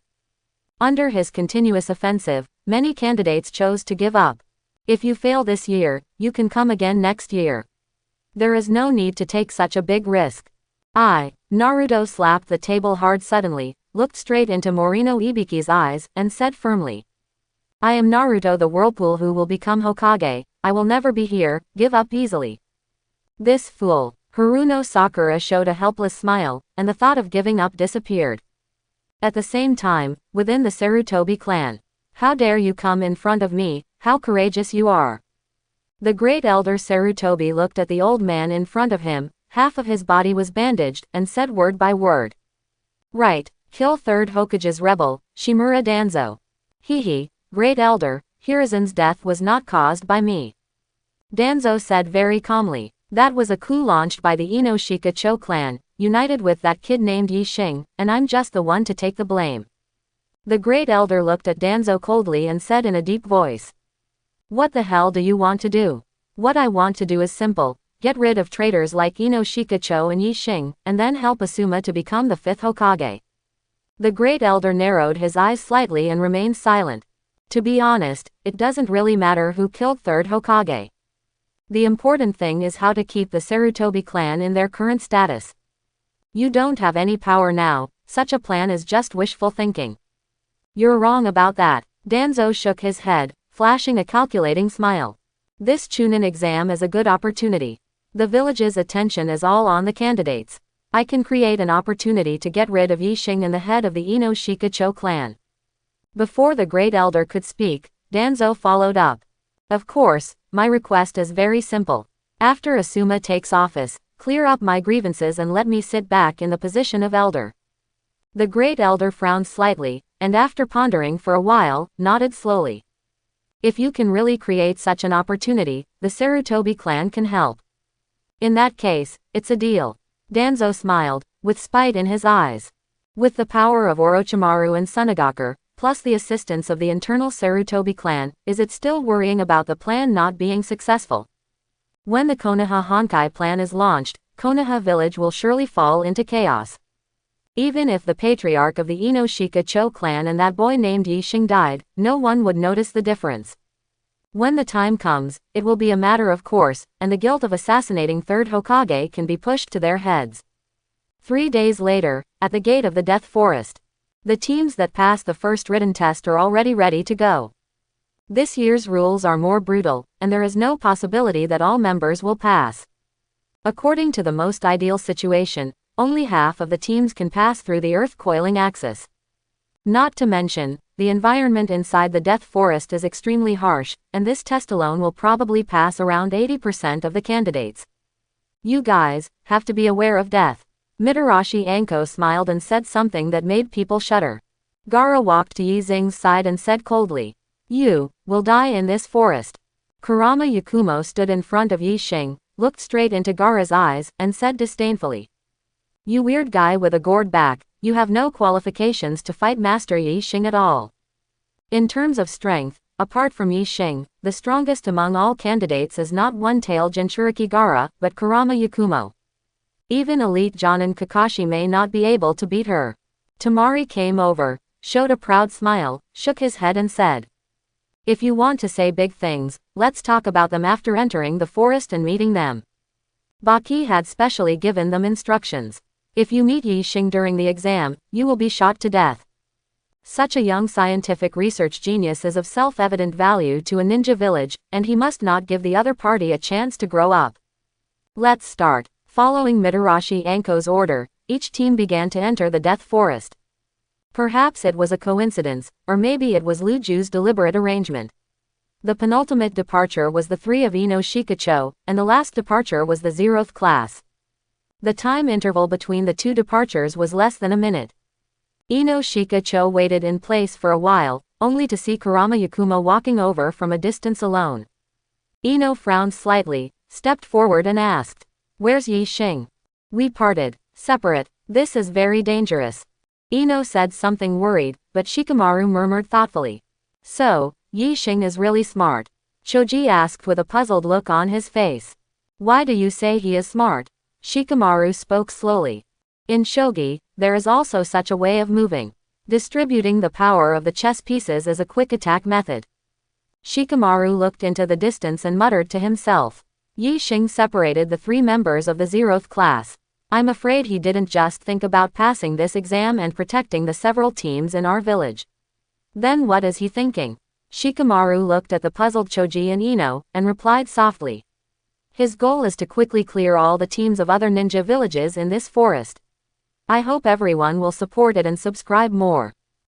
Under his continuous offensive, many candidates chose to give up. If you fail this year, you can come again next year. There is no need to take such a big risk. Naruto slapped the table hard suddenly, looked straight into Morino Ibiki's eyes, and said firmly. I am Naruto the Whirlpool who will become Hokage, I will never be here, give up easily. This fool. Haruno Sakura showed a helpless smile, and the thought of giving up disappeared. At the same time, within the Sarutobi clan. How dare you come in front of me, how courageous you are. The great elder Sarutobi looked at the old man in front of him, half of his body was bandaged, and said word by word. Right, kill 3rd Hokage's rebel, Shimura Danzo. Hehe, great elder, Hiruzen's death was not caused by me. Danzo said very calmly. That was a coup launched by the Inoshika Cho clan, united with that kid named Yi Xing, and I'm just the one to take the blame. The great elder looked at Danzo coldly and said in a deep voice. What the hell do you want to do? What I want to do is simple, get rid of traitors like Inoshika Cho and Yi Xing, and then help Asuma to become the 5th Hokage. The great elder narrowed his eyes slightly and remained silent. To be honest, it doesn't really matter who killed 3rd Hokage. The important thing is how to keep the Sarutobi clan in their current status. You don't have any power now, such a plan is just wishful thinking. You're wrong about that. Danzo shook his head, flashing a calculating smile. This Chunin exam is a good opportunity. The village's attention is all on the candidates. I can create an opportunity to get rid of Yi Xing and the head of the Inoshika Cho clan. Before the great elder could speak, Danzo followed up. Of course, my request is very simple. After Asuma takes office, clear up my grievances and let me sit back in the position of elder. The great elder frowned slightly, and after pondering for a while, nodded slowly. If you can really create such an opportunity, the Sarutobi clan can help. In that case, it's a deal. Danzo smiled, with spite in his eyes. With the power of Orochimaru and Sunagaku, plus the assistance of the internal Sarutobi clan, is it still worrying about the plan not being successful? When the Konoha Honkai plan is launched, Konoha village will surely fall into chaos. Even if the patriarch of the Inoshika Cho clan and that boy named Yi Xing died, no one would notice the difference. When the time comes, it will be a matter of course, and the guilt of assassinating 3rd Hokage can be pushed to their heads. 3 days later, at the gate of the Death Forest. The teams that pass the first written test are already ready to go. This year's rules are more brutal, and there is no possibility that all members will pass. According to the most ideal situation, only half of the teams can pass through the Earth coiling axis. Not to mention, the environment inside the Death Forest is extremely harsh, and this test alone will probably pass around 80% of the candidates. You guys have to be aware of death. Mitarashi Anko smiled and said something that made people shudder. Gaara walked to Yi Xing's side and said coldly, "You will die in this forest." Kurama Yakumo stood in front of Yi Xing, looked straight into Gaara's eyes, and said disdainfully, "You weird guy with a gourd back, you have no qualifications to fight Master Yi Xing at all. In terms of strength, Apart from Yi Xing, the strongest among all candidates is not one-tailed Jinchuriki Gaara, but Kurama Yakumo. Even elite Jonin Kakashi may not be able to beat her. Temari came over, showed a proud smile, shook his head and said, "If you want to say big things, let's talk about them after entering the forest and meeting them." Baki had specially given them instructions. If you meet Yi Xing during the exam, you will be shot to death. Such a young scientific research genius is of self-evident value to a ninja village, and he must not give the other party a chance to grow up. Let's start. Following Mitarashi Anko's order, each team began to enter the Death Forest. Perhaps it was a coincidence, or maybe it was Luju's deliberate arrangement. The penultimate departure was the 3 of Ino Shikacho, and the last departure was the 0th class. The time interval between the two departures was less than a minute. Ino Shikacho waited in place for a while, only to see Kurama Yakumo walking over from a distance alone. Ino frowned slightly, stepped forward and asked, "Where's Yi Xing?" "We parted. Separate. This is very dangerous." Ino said something worried, but Shikamaru murmured thoughtfully, "So, Yi Xing is really smart?" Choji asked with a puzzled look on his face. "Why do you say he is smart?" Shikamaru spoke slowly. "In shogi, there is also such a way of moving. Distributing the power of the chess pieces is a quick attack method." Shikamaru looked into the distance and muttered to himself. Yi Xing separated the 3 members of the 0th class. I'm afraid he didn't just think about passing this exam and protecting the several teams in our village. Then what is he thinking? Shikamaru looked at the puzzled Choji and Ino, and replied softly. His goal is to quickly clear all the teams of other ninja villages in this forest. I hope everyone will support it and subscribe more.